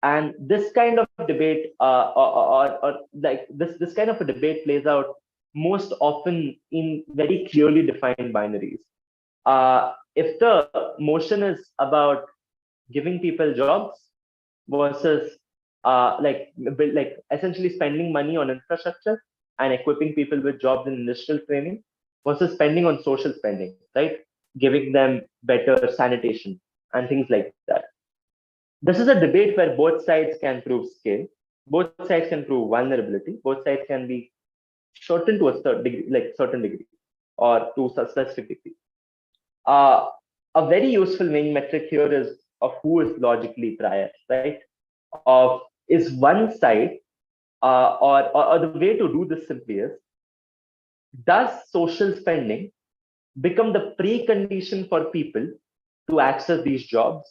And this kind of debate, or like this kind of a debate plays out most often in very clearly defined binaries. If the motion is about giving people jobs versus like essentially spending money on infrastructure and equipping people with jobs in industrial training versus spending on social spending, right? Giving them better sanitation and things like that. This is a debate where both sides can prove scale, both sides can prove vulnerability, both sides can be certain to a certain degree, or to a specific degree. A very useful weighing metric here is of who is logically prior, right? Of is one side, or the way to do this simply is, does social spending become the precondition for people to access these jobs,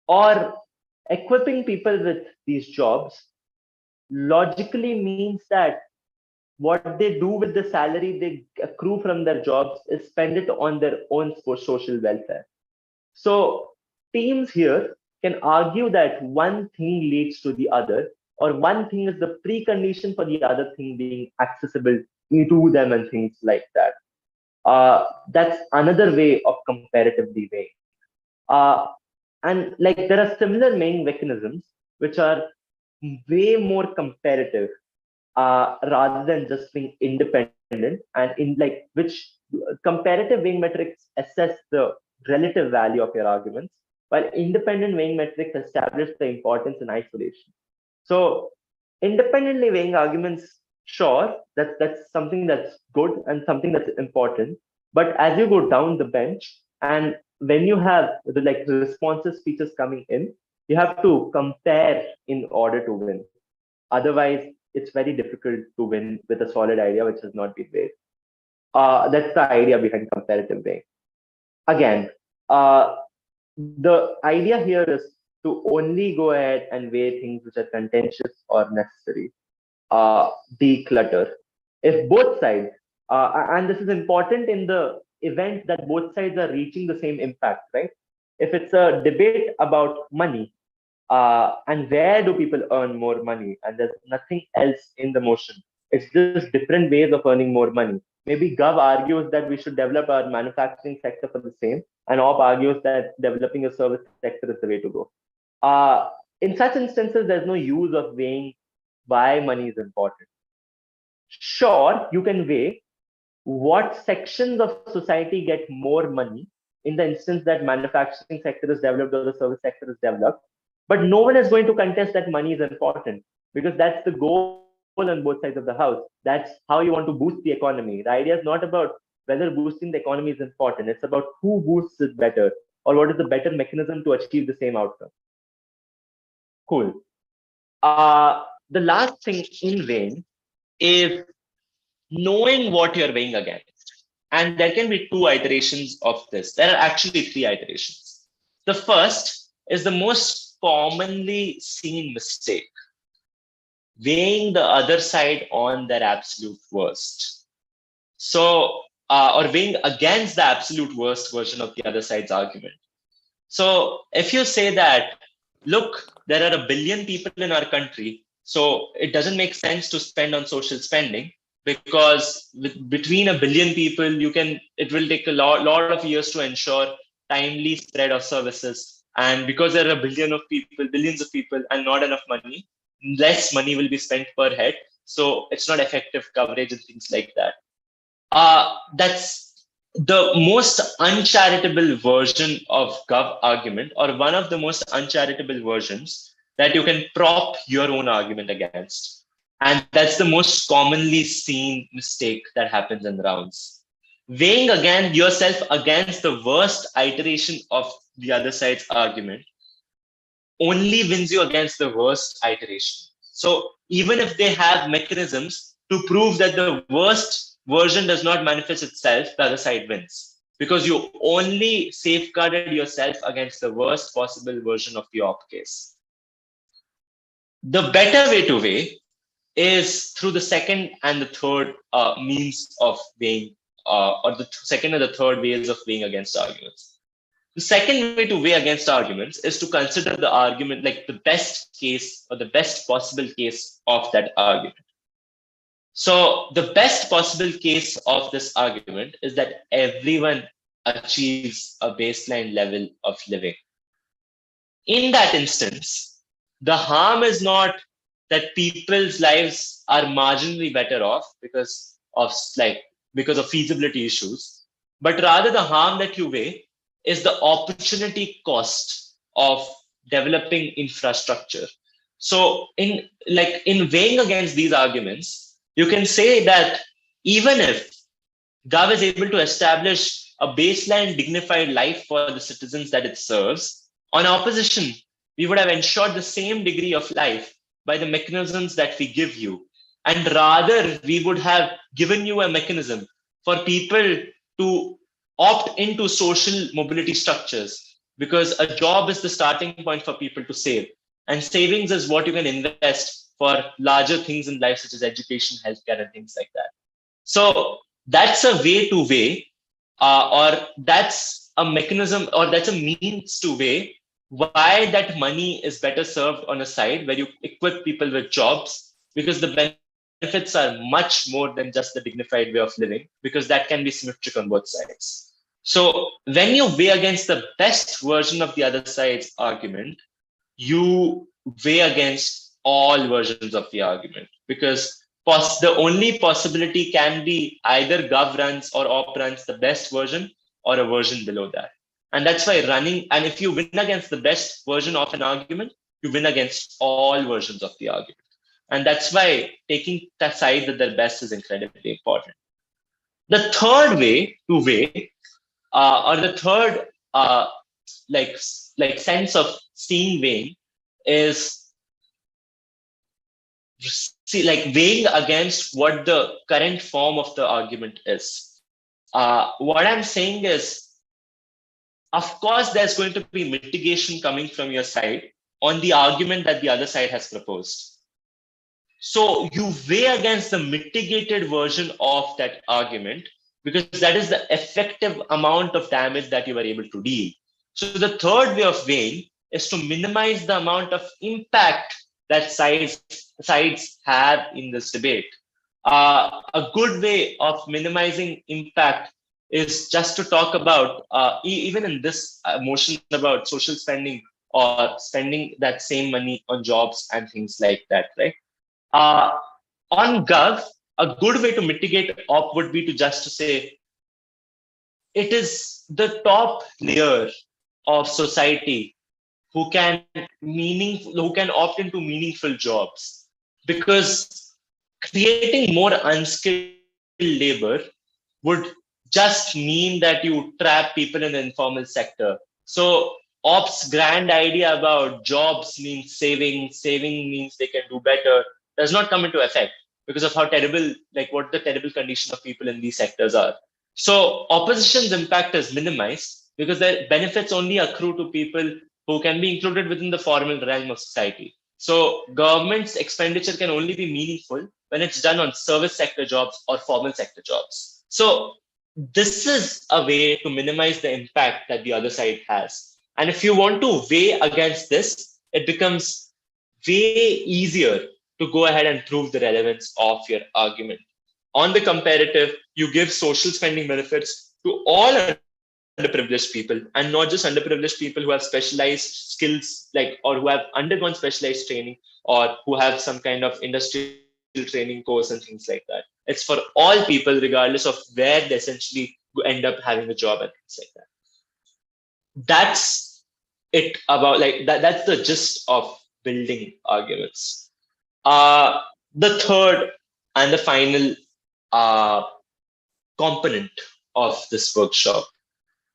or equipping people with these jobs logically means that what they do with the salary they accrue from their jobs is spend it on their own social welfare. So teams here can argue that one thing leads to the other, or one thing is the precondition for the other thing being accessible to them and things like that. That's another way of comparatively weighing. Uh, and like there are similar weighing mechanisms which are way more comparative rather than just being independent, and in like which comparative weighing metrics assess the relative value of your arguments, while independent weighing metrics establish the importance in isolation. So independently weighing arguments, sure, that's something that's good and something that's important. But as you go down the bench, and when you have the like responsive speeches coming in, you have to compare in order to win. Otherwise, it's very difficult to win with a solid idea which has not been weighed. That's the idea behind comparative weighing. Again, the idea here is to only go ahead and weigh things which are contentious or necessary. Declutter. If both sides, and this is important in the event that both sides are reaching the same impact, right? If it's a debate about money, and where do people earn more money, and there's nothing else in the motion, it's just different ways of earning more money. Maybe Gov argues that we should develop our manufacturing sector for the same, and OP argues that developing a service sector is the way to go. In such instances, there's no use of weighing why money is important. Sure, you can weigh what sections of society get more money in the instance that manufacturing sector is developed or the service sector is developed, but no one is going to contest that money is important, because that's the goal on both sides of the house. That's how you want to boost the economy. The idea is not about whether boosting the economy is important. It's about who boosts it better, or what is the better mechanism to achieve the same outcome. Cool. The last thing in weighing is knowing what you're weighing against. And there can be two iterations of this. There are actually three iterations. The first is the most commonly seen mistake: weighing the other side on their absolute worst. So, or weighing against the absolute worst version of the other side's argument. So if you say that, look, there are 1 billion people in our country, so it doesn't make sense to spend on social spending, because between 1 billion people, it will take a lot of years to ensure timely spread of services. And because there are billions of people and not enough money, less money will be spent per head. So it's not effective coverage and things like that. That's the most uncharitable version of Gov argument, or one of the most uncharitable versions that you can prop your own argument against. And that's the most commonly seen mistake that happens in rounds. Weighing again yourself against the worst iteration of the other side's argument only wins you against the worst iteration. So even if they have mechanisms to prove that the worst version does not manifest itself, the other side wins, because you only safeguarded yourself against the worst possible version of the op case. The better way to weigh is through the second and the third means of weighing, or the second and the third ways of weighing against arguments. The second way to weigh against arguments is to consider the argument like the best case or the best possible case of that argument. So the best possible case of this argument is that everyone achieves a baseline level of living. In that instance, the harm is not that people's lives are marginally better off because of feasibility issues, but rather the harm that you weigh is the opportunity cost of developing infrastructure. So in weighing against these arguments, you can say that even if Gov is able to establish a baseline dignified life for the citizens that it serves, on opposition, we would have ensured the same degree of life by the mechanisms that we give you. And rather, we would have given you a mechanism for people to opt into social mobility structures, because a job is the starting point for people to save. And savings is what you can invest for larger things in life, such as education, healthcare, and things like that. So that's a way to weigh, or that's a mechanism, or that's a means to weigh why that money is better served on a side where you equip people with jobs, because the benefits are much more than just the dignified way of living, because that can be symmetric on both sides. So when you weigh against the best version of the other side's argument, you weigh against all versions of the argument, because the only possibility can be either gov runs or op runs the best version or a version below that. And that's why running, and if you win against the best version of an argument, you win against all versions of the argument. And that's why taking that side that they're best is incredibly important. The third way to weigh, or the third like sense of seeing weighing, is weighing against what the current form of the argument is. What I'm saying is, of course, there's going to be mitigation coming from your side on the argument that the other side has proposed. So you weigh against the mitigated version of that argument, because that is the effective amount of damage that you are able to deal. So the third way of weighing is to minimize the amount of impact that sides have in this debate. A good way of minimizing impact is just to talk about, even in this motion about social spending or spending that same money on jobs and things like that, right? On Gov, a good way to mitigate op would be to just to say, it is the top layer of society who can opt into meaningful jobs, because creating more unskilled labor would just mean that you trap people in the informal sector. So ops' grand idea about jobs means saving means they can do better, does not come into effect because of how terrible, what the terrible condition of people in these sectors are. So opposition's impact is minimized because the benefits only accrue to people who can be included within the formal realm of society. So government's expenditure can only be meaningful when it's done on service sector jobs or formal sector jobs. So this is a way to minimize the impact that the other side has. And if you want to weigh against this, it becomes way easier to go ahead and prove the relevance of your argument. On the comparative, you give social spending benefits to all underprivileged people, and not just underprivileged people who have specialized skills, or who have undergone specialized training, or who have some kind of industrial training course and things like that. It's for all people, regardless of where they essentially end up having a job and things like that. That's it about that's the gist of building arguments. The third and the final component of this workshop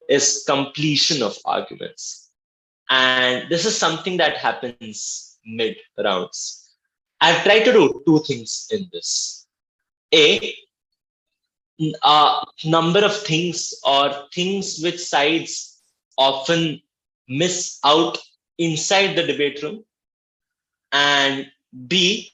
is completion of arguments. And this is something that happens mid rounds. I've tried to do two things in this. A number of things, or things which sides often miss out inside the debate room. And B,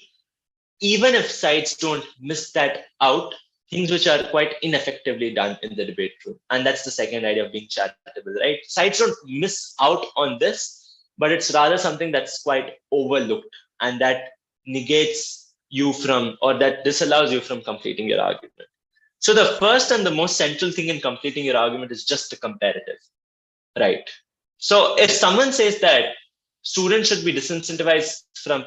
even if sides don't miss that out, things which are quite ineffectively done in the debate room. And that's the second idea of being charitable, right? Sides don't miss out on this, but it's rather something that's quite overlooked, and that negates you from, or that disallows you from completing your argument. So the first and the most central thing in completing your argument is just a comparative, right? So if someone says that students should be disincentivized from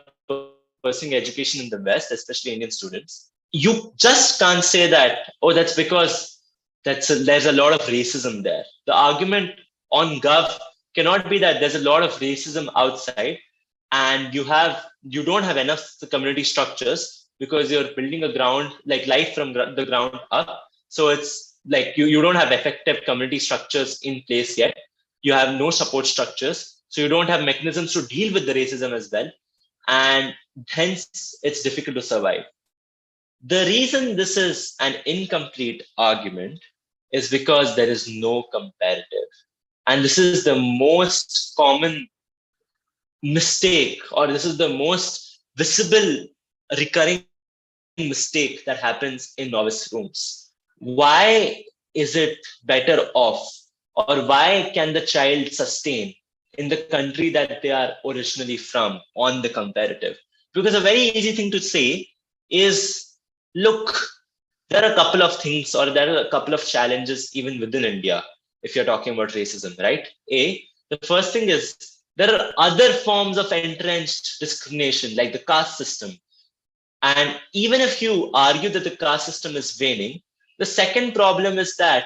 pursuing education in the West, especially Indian students, you just can't say that, oh, that's because there's a lot of racism there. The argument on Gov cannot be that there's a lot of racism outside and you don't have enough community structures because you're building a ground, life from the ground up. So it's you don't have effective community structures in place yet. You have no support structures. So you don't have mechanisms to deal with the racism as well. And hence it's difficult to survive. The reason this is an incomplete argument is because there is no comparative. And this is the most common mistake, or this is the most visible recurring mistake that happens in novice rooms. Why is it better off, or why can the child sustain in the country that they are originally from on the comparative. Because a very easy thing to say is, look, there are a couple of things, or there are a couple of challenges even within India, if you're talking about racism, right? The first thing is there are other forms of entrenched discrimination, like the caste system. And even if you argue that the caste system is waning, the second problem is that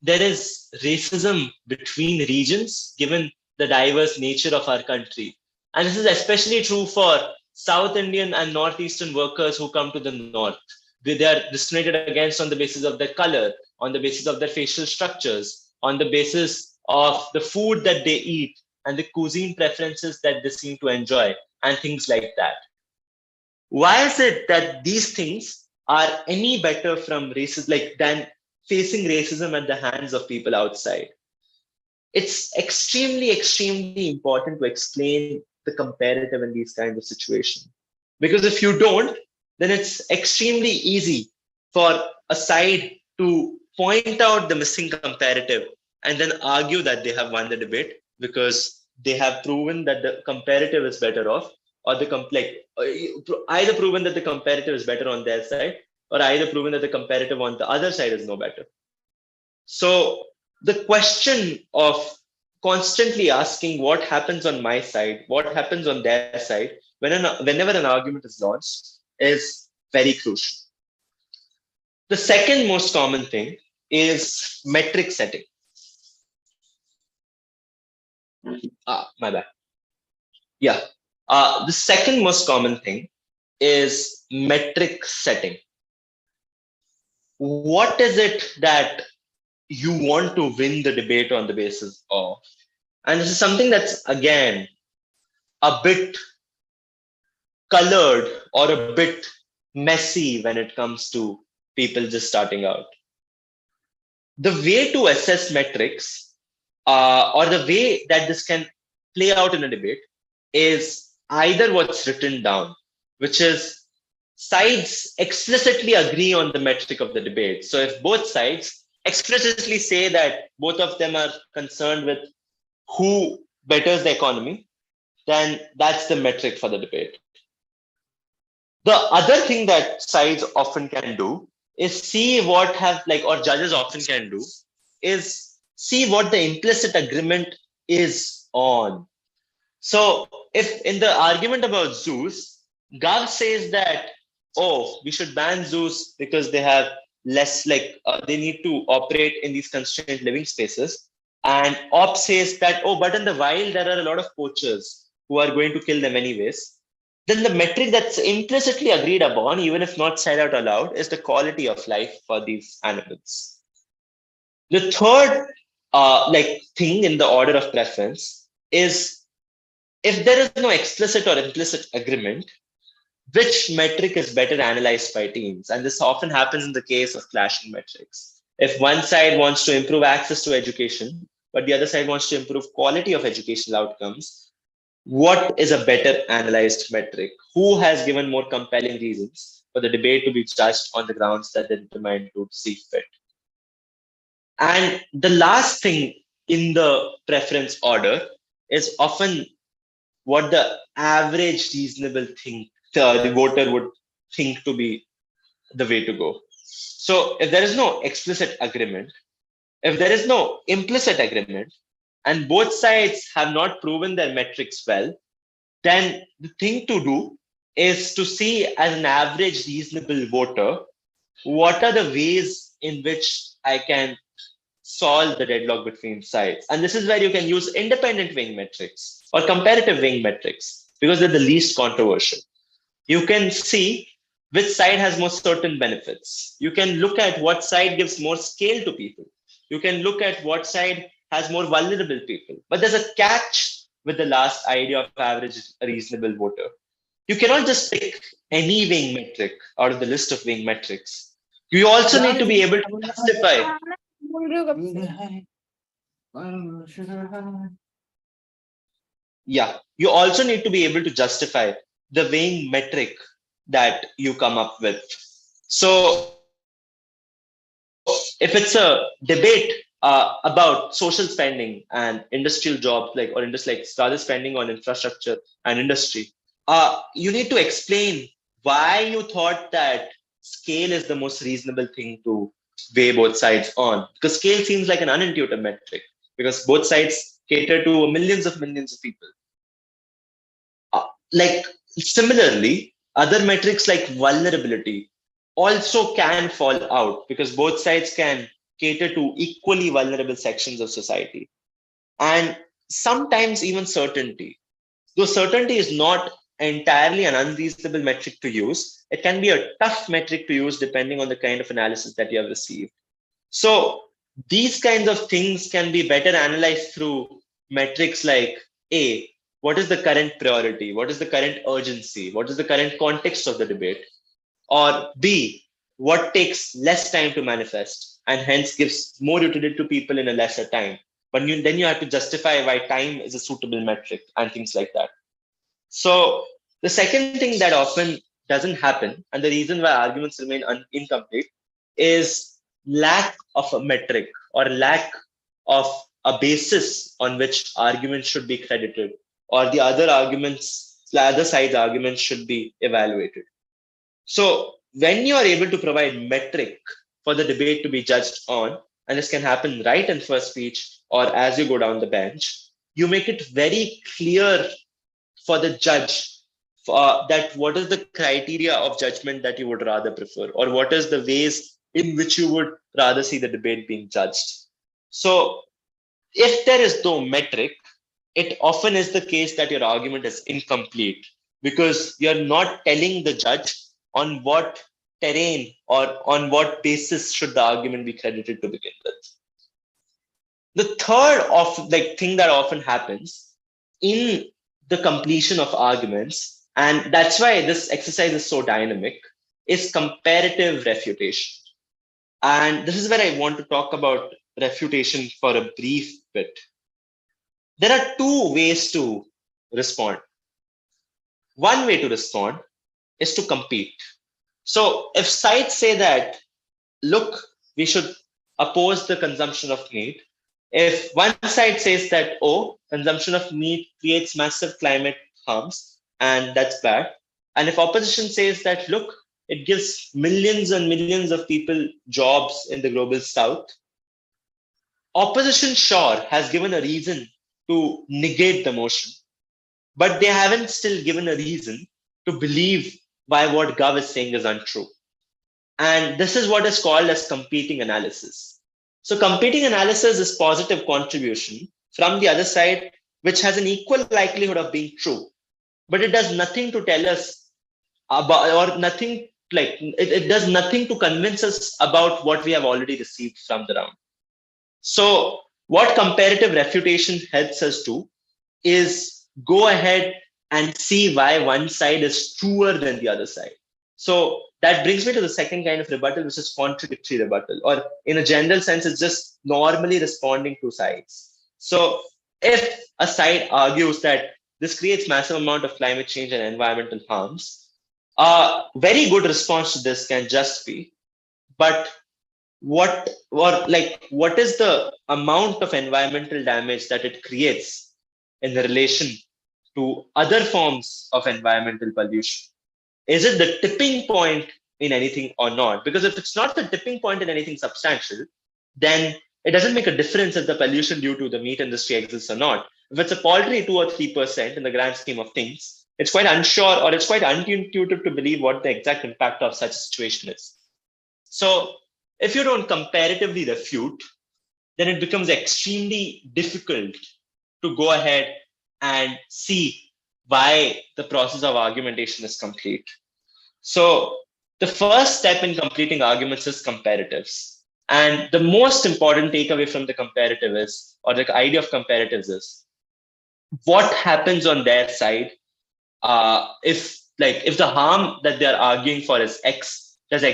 there is racism between regions, given the diverse nature of our country. And this is especially true for South Indian and Northeastern workers who come to the North. They are discriminated against on the basis of their color, on the basis of their facial structures, on the basis of the food that they eat, and the cuisine preferences that they seem to enjoy, and things like that. Why is it that these things are any better from racism, like than facing racism at the hands of people outside? It's extremely, extremely important to explain the comparative in these kinds of situations. Because if you don't, then it's extremely easy for a side to point out the missing comparative and then argue that they have won the debate because they have proven that the comparative is better off, or either proven that the comparative is better on their side, or either proven that the comparative on the other side is no better. So the question of constantly asking what happens on my side, what happens on their side, whenever an argument is launched, is very crucial. The second most common thing is metric setting. My bad. Yeah. The second most common thing is metric setting. What is it that you want to win the debate on the basis of? And this is something that's, again, a bit colored or a bit messy when it comes to people just starting out. The way to assess metrics, or the way that this can play out in a debate, is either what's written down, which is sides explicitly agree on the metric of the debate. So if both sides explicitly say that both of them are concerned with who betters the economy, then that's the metric for the debate. The other thing that sides often can do is see what or judges often can do, is see what the implicit agreement is on. So if in the argument about zoos, Gav says that, oh, we should ban zoos because they have less, they need to operate in these constrained living spaces. And Op says that, oh, but in the wild, there are a lot of poachers who are going to kill them anyways. Then the metric that's implicitly agreed upon, even if not said out aloud, is the quality of life for these animals. The third thing in the order of preference is, if there is no explicit or implicit agreement, which metric is better analyzed by teams? And this often happens in the case of clashing metrics. If one side wants to improve access to education, but the other side wants to improve quality of educational outcomes, what is a better analyzed metric? Who has given more compelling reasons for the debate to be judged on the grounds that they determined to see fit? And the last thing in the preference order is often what the average reasonable thing the voter would think to be the way to go. So if there is no explicit agreement, if there is no implicit agreement, and both sides have not proven their metrics well, then the thing to do is to see, as an average reasonable voter, what are the ways in which I can solve the deadlock between sides. And this is where you can use independent weighing metrics or comparative weighing metrics, because they're the least controversial. You can see which side has more certain benefits. You can look at what side gives more scale to people. You can look at what side has more vulnerable people. But there's a catch with the last idea of average reasonable voter. You cannot just pick any weighing metric out of the list of weighing metrics. You also need to be able to justify. Yeah, you also need to be able to justify the weighing metric that you come up with. So if it's a debate about social spending and industrial jobs, like or industry, like rather spending on infrastructure and industry, you need to explain why you thought that scale is the most reasonable thing to weigh both sides on. Because scale seems like an unintuitive metric, because both sides cater to millions of people. Like similarly, other metrics like vulnerability also can fall out because both sides can cater to equally vulnerable sections of society. And sometimes even certainty. Though certainty is not entirely an unreasonable metric to use, it can be a tough metric to use depending on the kind of analysis that you have received. So these kinds of things can be better analyzed through metrics like A, what is the current priority? What is the current urgency? What is the current context of the debate? Or B, what takes less time to manifest and hence gives more utility to people in a lesser time? But then you have to justify why time is a suitable metric and things like that. So the second thing that often doesn't happen, and the reason why arguments remain incomplete, is lack of a metric or lack of a basis on which arguments should be credited, or the other side's arguments should be evaluated. So when you are able to provide metric for the debate to be judged on, and this can happen right in first speech or as you go down the bench, you make it very clear for the judge that what is the criteria of judgment that you would rather prefer, or what is the ways in which you would rather see the debate being judged. So if there is no metric, it often is the case that your argument is incomplete because you're not telling the judge on what terrain or on what basis should the argument be credited to begin with. The third thing that often happens in the completion of arguments, and that's why this exercise is so dynamic, is comparative refutation. And this is where I want to talk about refutation for a brief bit. There are two ways to respond. One way to respond is to compete. So if sides say that, look, we should oppose the consumption of meat, if one side says that, oh, consumption of meat creates massive climate harms and that's bad, and if opposition says that, look, it gives millions and millions of people jobs in the global south, opposition sure has given a reason to negate the motion, but they haven't still given a reason to believe why what Gov is saying is untrue. And this is what is called as competing analysis. So competing analysis is positive contribution from the other side, which has an equal likelihood of being true, but it does nothing to tell us about, or nothing like it does nothing to convince us about what we have already received from the round. So what comparative refutation helps us do is go ahead and see why one side is truer than the other side. So that brings me to the second kind of rebuttal, which is contradictory rebuttal, or in a general sense, it's just normally responding to sides. So if a side argues that this creates massive amount of climate change and environmental harms, a very good response to this can just be, but what is the amount of environmental damage that it creates in relation to other forms of environmental pollution? Is it the tipping point in anything or not? Because if it's not the tipping point in anything substantial, then it doesn't make a difference if the pollution due to the meat industry exists or not. If it's a paltry 2 or 3% in the grand scheme of things, it's quite unsure, or it's quite unintuitive to believe what the exact impact of such a situation is. So if you don't comparatively refute, then it becomes extremely difficult to go ahead and see why the process of argumentation is complete. So the first step in completing arguments is comparatives. And the most important takeaway from the comparative is, or the idea of comparatives is, what happens on their side if the harm that they're arguing for is X, does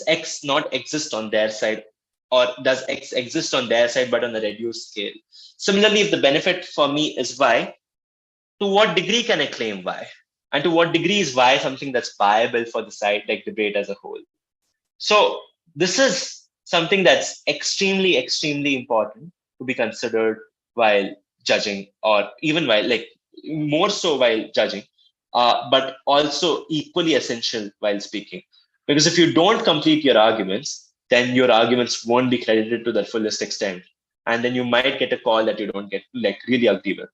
X not exist on their side? Or does X exist on their side but on a reduced scale? Similarly, if the benefit for me is Y, to what degree can I claim Y? And to what degree is Y something that's viable for the side like debate as a whole? So this is something that's extremely, extremely important to be considered while judging, or even while, like, more so while judging, but also equally essential while speaking. Because if you don't complete your arguments, then your arguments won't be credited to their fullest extent. And then you might get a call that you don't get, like, really agree with.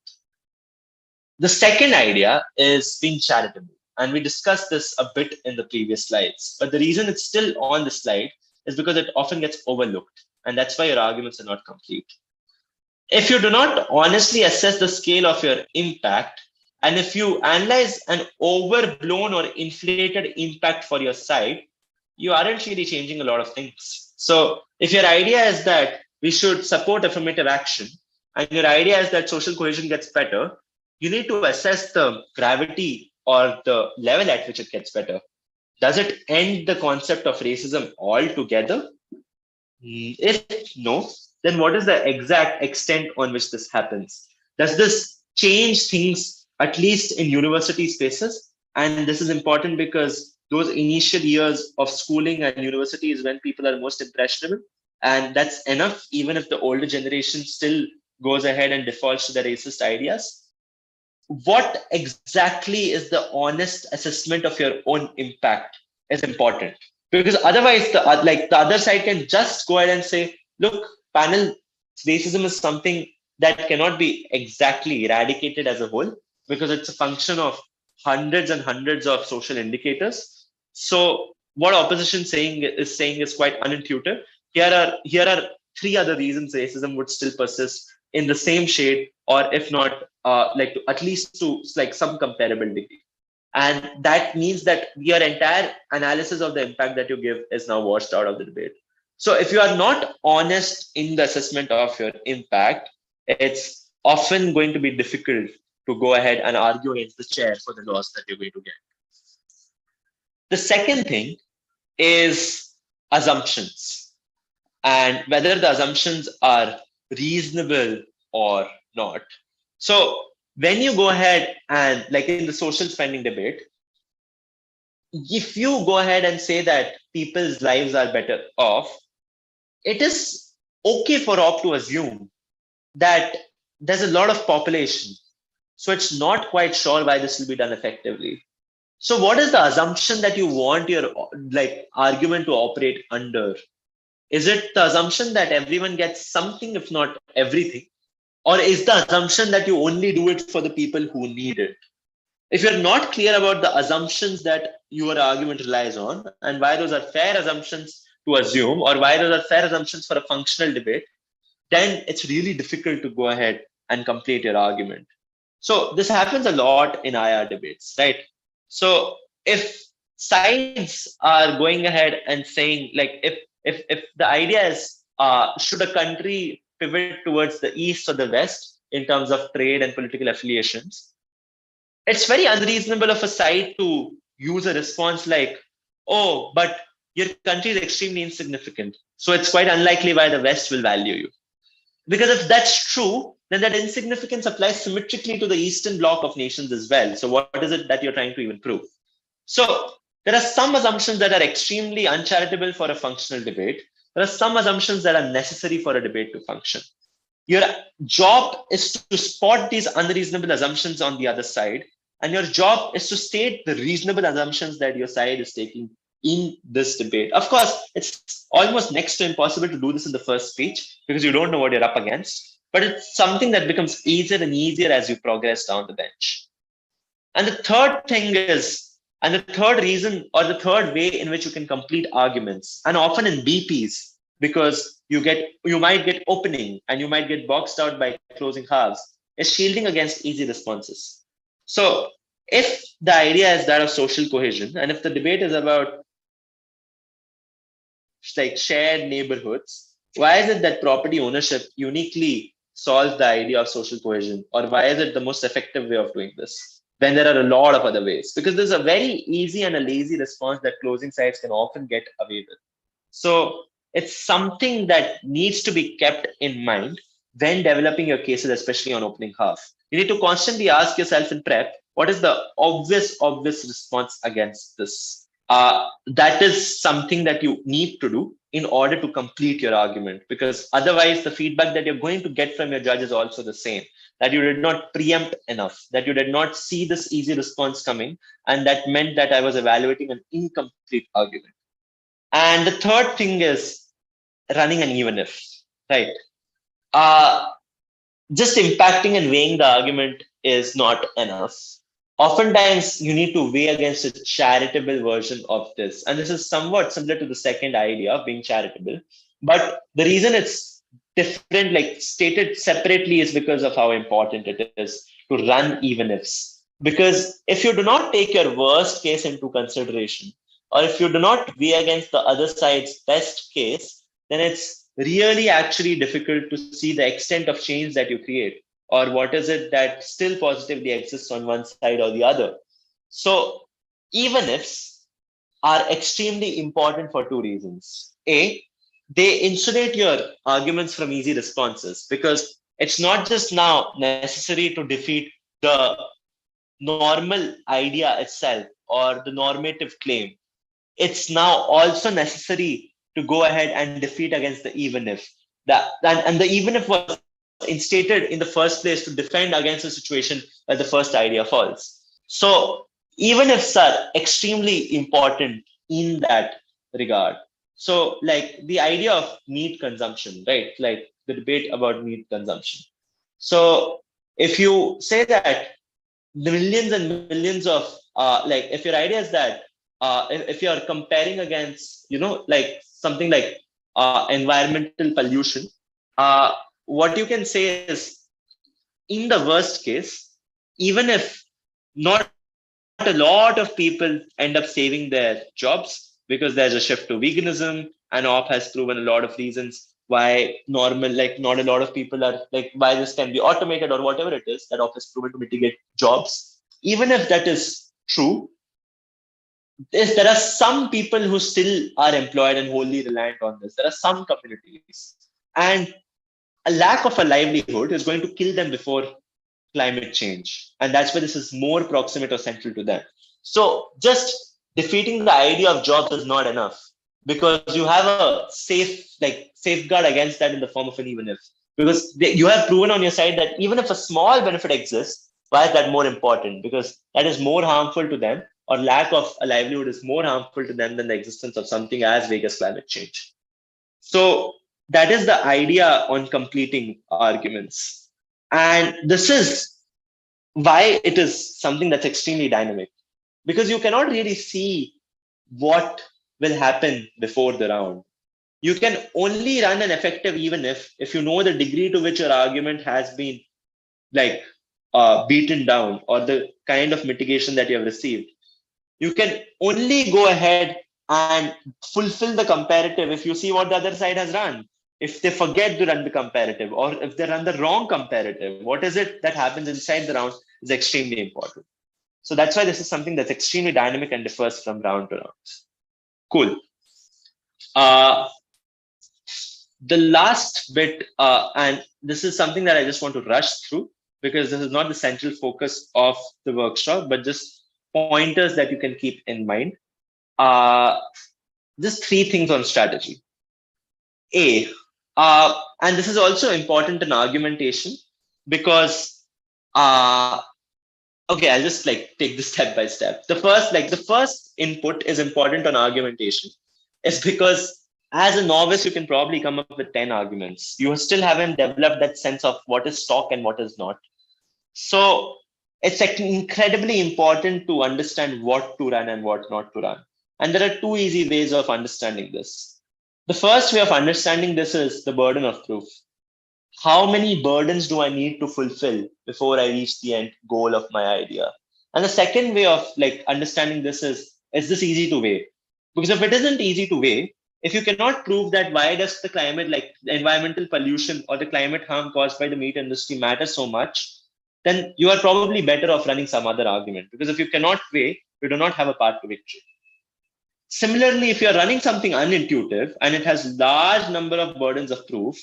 The second idea is being charitable. And we discussed this a bit in the previous slides. But the reason it's still on the slide is because it often gets overlooked. And that's why your arguments are not complete. If you do not honestly assess the scale of your impact, and if you analyze an overblown or inflated impact for your side, you aren't really changing a lot of things. So if your idea is that we should support affirmative action, and your idea is that social cohesion gets better, you need to assess the gravity or the level at which it gets better. Does it end the concept of racism altogether? If no, then what is the exact extent on which this happens? Does this change things, at least in university spaces? And this is important because those initial years of schooling and university is when people are most impressionable. And that's enough, even if the older generation still goes ahead and defaults to the racist ideas. What exactly is the honest assessment of your own impact is important, because otherwise the other side can just go ahead and say, look, panel, racism is something that cannot be exactly eradicated as a whole, because it's a function of hundreds and hundreds of social indicators. So what opposition saying is quite unintuitive. Here are three other reasons racism would still persist in the same shade, or if not, like at least to like some comparable degree. And that means that your entire analysis of the impact that you give is now washed out of the debate. So if you are not honest in the assessment of your impact, it's often going to be difficult to go ahead and argue against the chair for the loss that you're going to get. The second thing is assumptions, and whether the assumptions are reasonable or not. So when you go ahead and, like in the social spending debate, if you go ahead and say that people's lives are better off, it is okay for OP to assume that there's a lot of population, so it's not quite sure why this will be done effectively. So what is the assumption that you want your like argument to operate under? Is it the assumption that everyone gets something, if not everything? Or is the assumption that you only do it for the people who need it? If you're not clear about the assumptions that your argument relies on, and why those are fair assumptions to assume, or why those are fair assumptions for a functional debate, then it's really difficult to go ahead and complete your argument. So this happens a lot in IR debates, right? So if sides are going ahead and saying, like, if the idea is, should a country pivot towards the east or the west in terms of trade and political affiliations, it's very unreasonable of a side to use a response like, oh, but your country is extremely insignificant, so it's quite unlikely why the West will value you. Because if that's true, then that insignificance applies symmetrically to the Eastern bloc of nations as well. So what is it that you're trying to even prove? So there are some assumptions that are extremely uncharitable for a functional debate. There are some assumptions that are necessary for a debate to function. Your job is to spot these unreasonable assumptions on the other side, and your job is to state the reasonable assumptions that your side is taking in this debate. Of course, it's almost next to impossible to do this in the first speech because you don't know what you're up against, but it's something that becomes easier and easier as you progress down the bench. And the third thing is, and the third reason or the third way in which you can complete arguments, and often in BPs, because you might get opening and you might get boxed out by closing halves, is shielding against easy responses. So if the idea is that of social cohesion, and if the debate is about like shared neighborhoods, why is it that property ownership uniquely solves the idea of social cohesion? Or why is it the most effective way of doing this? Then there are a lot of other ways, because there's a very easy and a lazy response that closing sides can often get away with. So it's something that needs to be kept in mind when developing your cases, especially on opening half. You need to constantly ask yourself in prep, what is the obvious response against this? That is something that you need to do. in order to complete your argument, because otherwise the feedback that you're going to get from your judge is also the same, that you did not preempt enough, that you did not see this easy response coming, and that meant that I was evaluating an incomplete argument. And the third thing is running an even if, right? Just impacting and weighing the argument is not enough. Oftentimes, you need to weigh against a charitable version of this. And this is somewhat similar to the second idea of being charitable. But the reason it's different, like stated separately, is because of how important it is to run even ifs. Because if you do not take your worst case into consideration, or if you do not weigh against the other side's best case, then it's really actually difficult to see the extent of change that you create, or what is it that still positively exists on one side or the other. So even ifs are extremely important for two reasons. A, they insulate your arguments from easy responses, because it's not just now necessary to defeat the normal idea itself or the normative claim. It's now also necessary to go ahead and defeat against the even if. And the even if was instated in the first place to defend against a situation where the first idea falls. So even ifs are extremely important in that regard. So like the idea of meat consumption, right? Like the debate about meat consumption. So if you say that the millions and millions of like, if your idea is that if you're comparing against, like something like environmental pollution, what you can say is, in the worst case, even if not a lot of people end up saving their jobs because there's a shift to veganism, and OP has proven a lot of reasons why not a lot of people are like, why this can be automated or whatever it is, that OP has proven to mitigate jobs. Even if that is true, there are some people who still are employed and wholly reliant on this. There are some communities, and a lack of a livelihood is going to kill them before climate change. And that's why this is more proximate or central to them. So just defeating the idea of jobs is not enough, because you have a safeguard against that in the form of an even if. Because you have proven on your side that even if a small benefit exists, why is that more important? Because that is more harmful to them, or lack of a livelihood is more harmful to them than the existence of something as big as climate change. So that is the idea on completing arguments. And this is why it is something that's extremely dynamic, because you cannot really see what will happen before the round. You can only run an effective even if you know the degree to which your argument has been like beaten down, or the kind of mitigation that you have received. You can only go ahead and fulfill the comparative if you see what the other side has run. If they forget to run the comparative, or if they run the wrong comparative, what is it that happens inside the round is extremely important. So that's why this is something that's extremely dynamic and differs from round to round. Cool. The last bit, and this is something that I just want to rush through, because this is not the central focus of the workshop, but just pointers that you can keep in mind. Just 3 things on strategy. A, and this is also important in argumentation, because okay, I'll just like take this step by step. The first input is important on argumentation, is because as a novice, you can probably come up with 10 arguments. You still haven't developed that sense of what is stock and what is not. So it's like incredibly important to understand what to run and what not to run. And there are 2 easy ways of understanding this. The first way of understanding this is the burden of proof. How many burdens do I need to fulfill before I reach the end goal of my idea? And the second way of like understanding this is this easy to weigh? Because if it isn't easy to weigh, if you cannot prove that why does the climate, like the environmental pollution or the climate harm caused by the meat industry matter so much, then you are probably better off running some other argument. Because if you cannot weigh, you do not have a path to victory. Similarly, if you're running something unintuitive and it has large number of burdens of proof,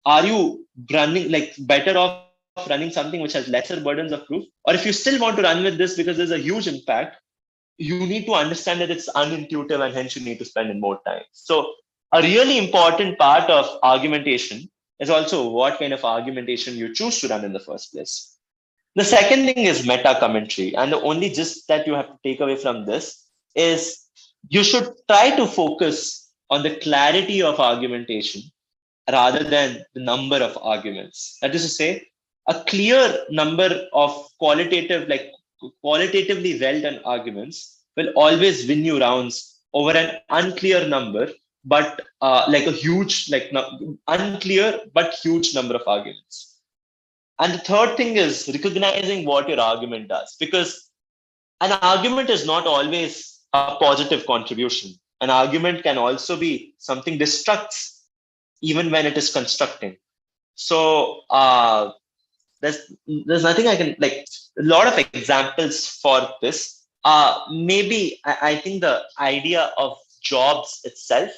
are you running like better off running something which has lesser burdens of proof? Or if you still want to run with this because there's a huge impact, you need to understand that it's unintuitive and hence you need to spend in more time. So a really important part of argumentation is also what kind of argumentation you choose to run in the first place. The second thing is meta commentary. And the only gist that you have to take away from this is you should try to focus on the clarity of argumentation rather than the number of arguments. That is to say, a clear number of qualitatively well done arguments will always win you rounds over an unclear number, but like a huge, unclear but huge number of arguments. And the third thing is recognizing what your argument does, because an argument is not always a positive contribution. An argument can also be something destructs even when it is constructing. So there's nothing I can like a lot of examples for this. Maybe I think the idea of jobs itself,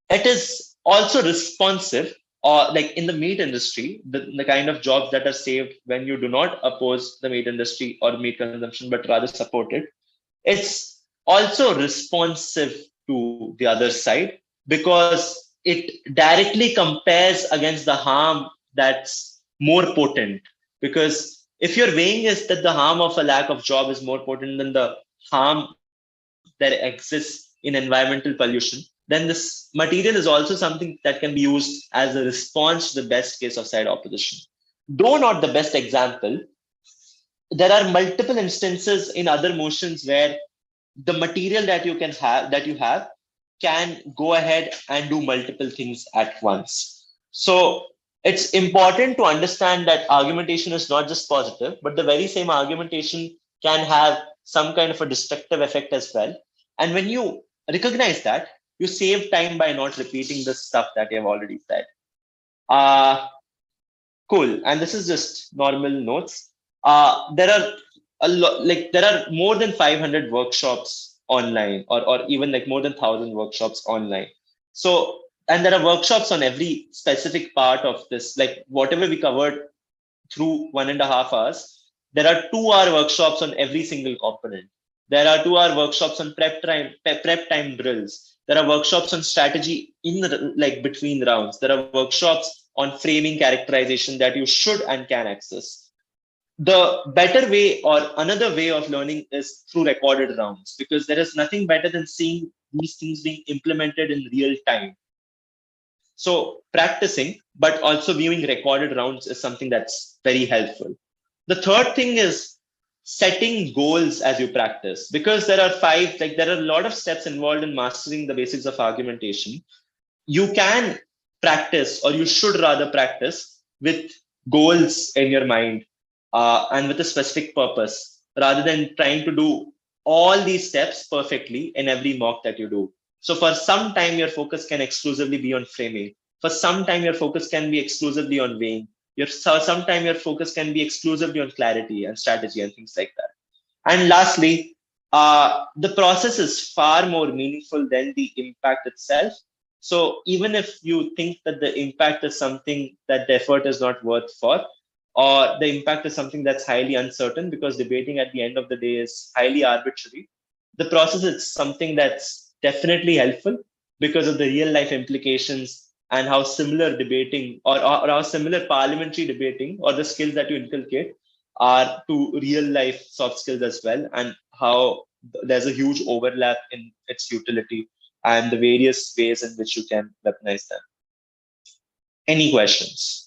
it is also responsive, or like in the meat industry, the kind of jobs that are saved when you do not oppose the meat industry or meat consumption, but rather support it. It's also responsive to the other side because it directly compares against the harm that's more potent. Because if your weighing is that the harm of a lack of job is more potent than the harm that exists in environmental pollution, then this material is also something that can be used as a response to the best case of side opposition. Though not the best example, there are multiple instances in other motions where the material that you have can go ahead and do multiple things at once. So it's important to understand that argumentation is not just positive, but the very same argumentation can have some kind of a destructive effect as well. And when you recognize that, you save time by not repeating the stuff that you have already said. Cool. And this is just normal notes. There are more than 500 workshops online, or even like more than 1,000 workshops online. So, and there are workshops on every specific part of this, like whatever we covered through 1.5 hours, there are 2-hour workshops on every single component. There are 2-hour workshops on prep time drills. There are workshops on strategy between rounds. There are workshops on framing characterization that you should and can access. The better way or another way of learning is through recorded rounds, because there is nothing better than seeing these things being implemented in real time. So practicing, but also viewing recorded rounds is something that's very helpful. The third thing is setting goals as you practice, because there are a lot of steps involved in mastering the basics of argumentation. You can practice, or you should rather practice with goals in your mind and with a specific purpose, rather than trying to do all these steps perfectly in every mock that you do. So for some time, your focus can exclusively be on framing. For some time, your focus can be exclusively on weighing. Sometime your focus can be exclusively on clarity and strategy and things like that. And lastly, the process is far more meaningful than the impact itself. So even if you think that the impact is something that the effort is not worth for, or the impact is something that's highly uncertain, because debating at the end of the day is highly arbitrary, the process is something that's definitely helpful because of the real life implications and how similar debating or how similar parliamentary debating or the skills that you inculcate are to real life soft skills as well, and how there's a huge overlap in its utility and the various ways in which you can weaponize them. Any questions?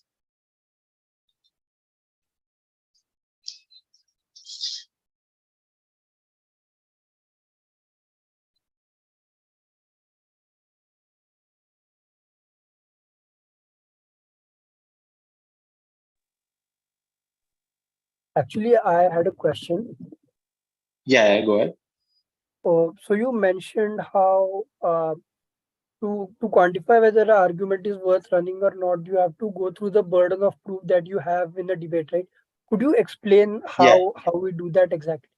Actually, I had a question. Yeah, go ahead. So you mentioned how to quantify whether an argument is worth running or not, you have to go through the burden of proof that you have in a debate, right? Could you explain how we do that exactly?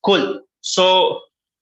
Cool. So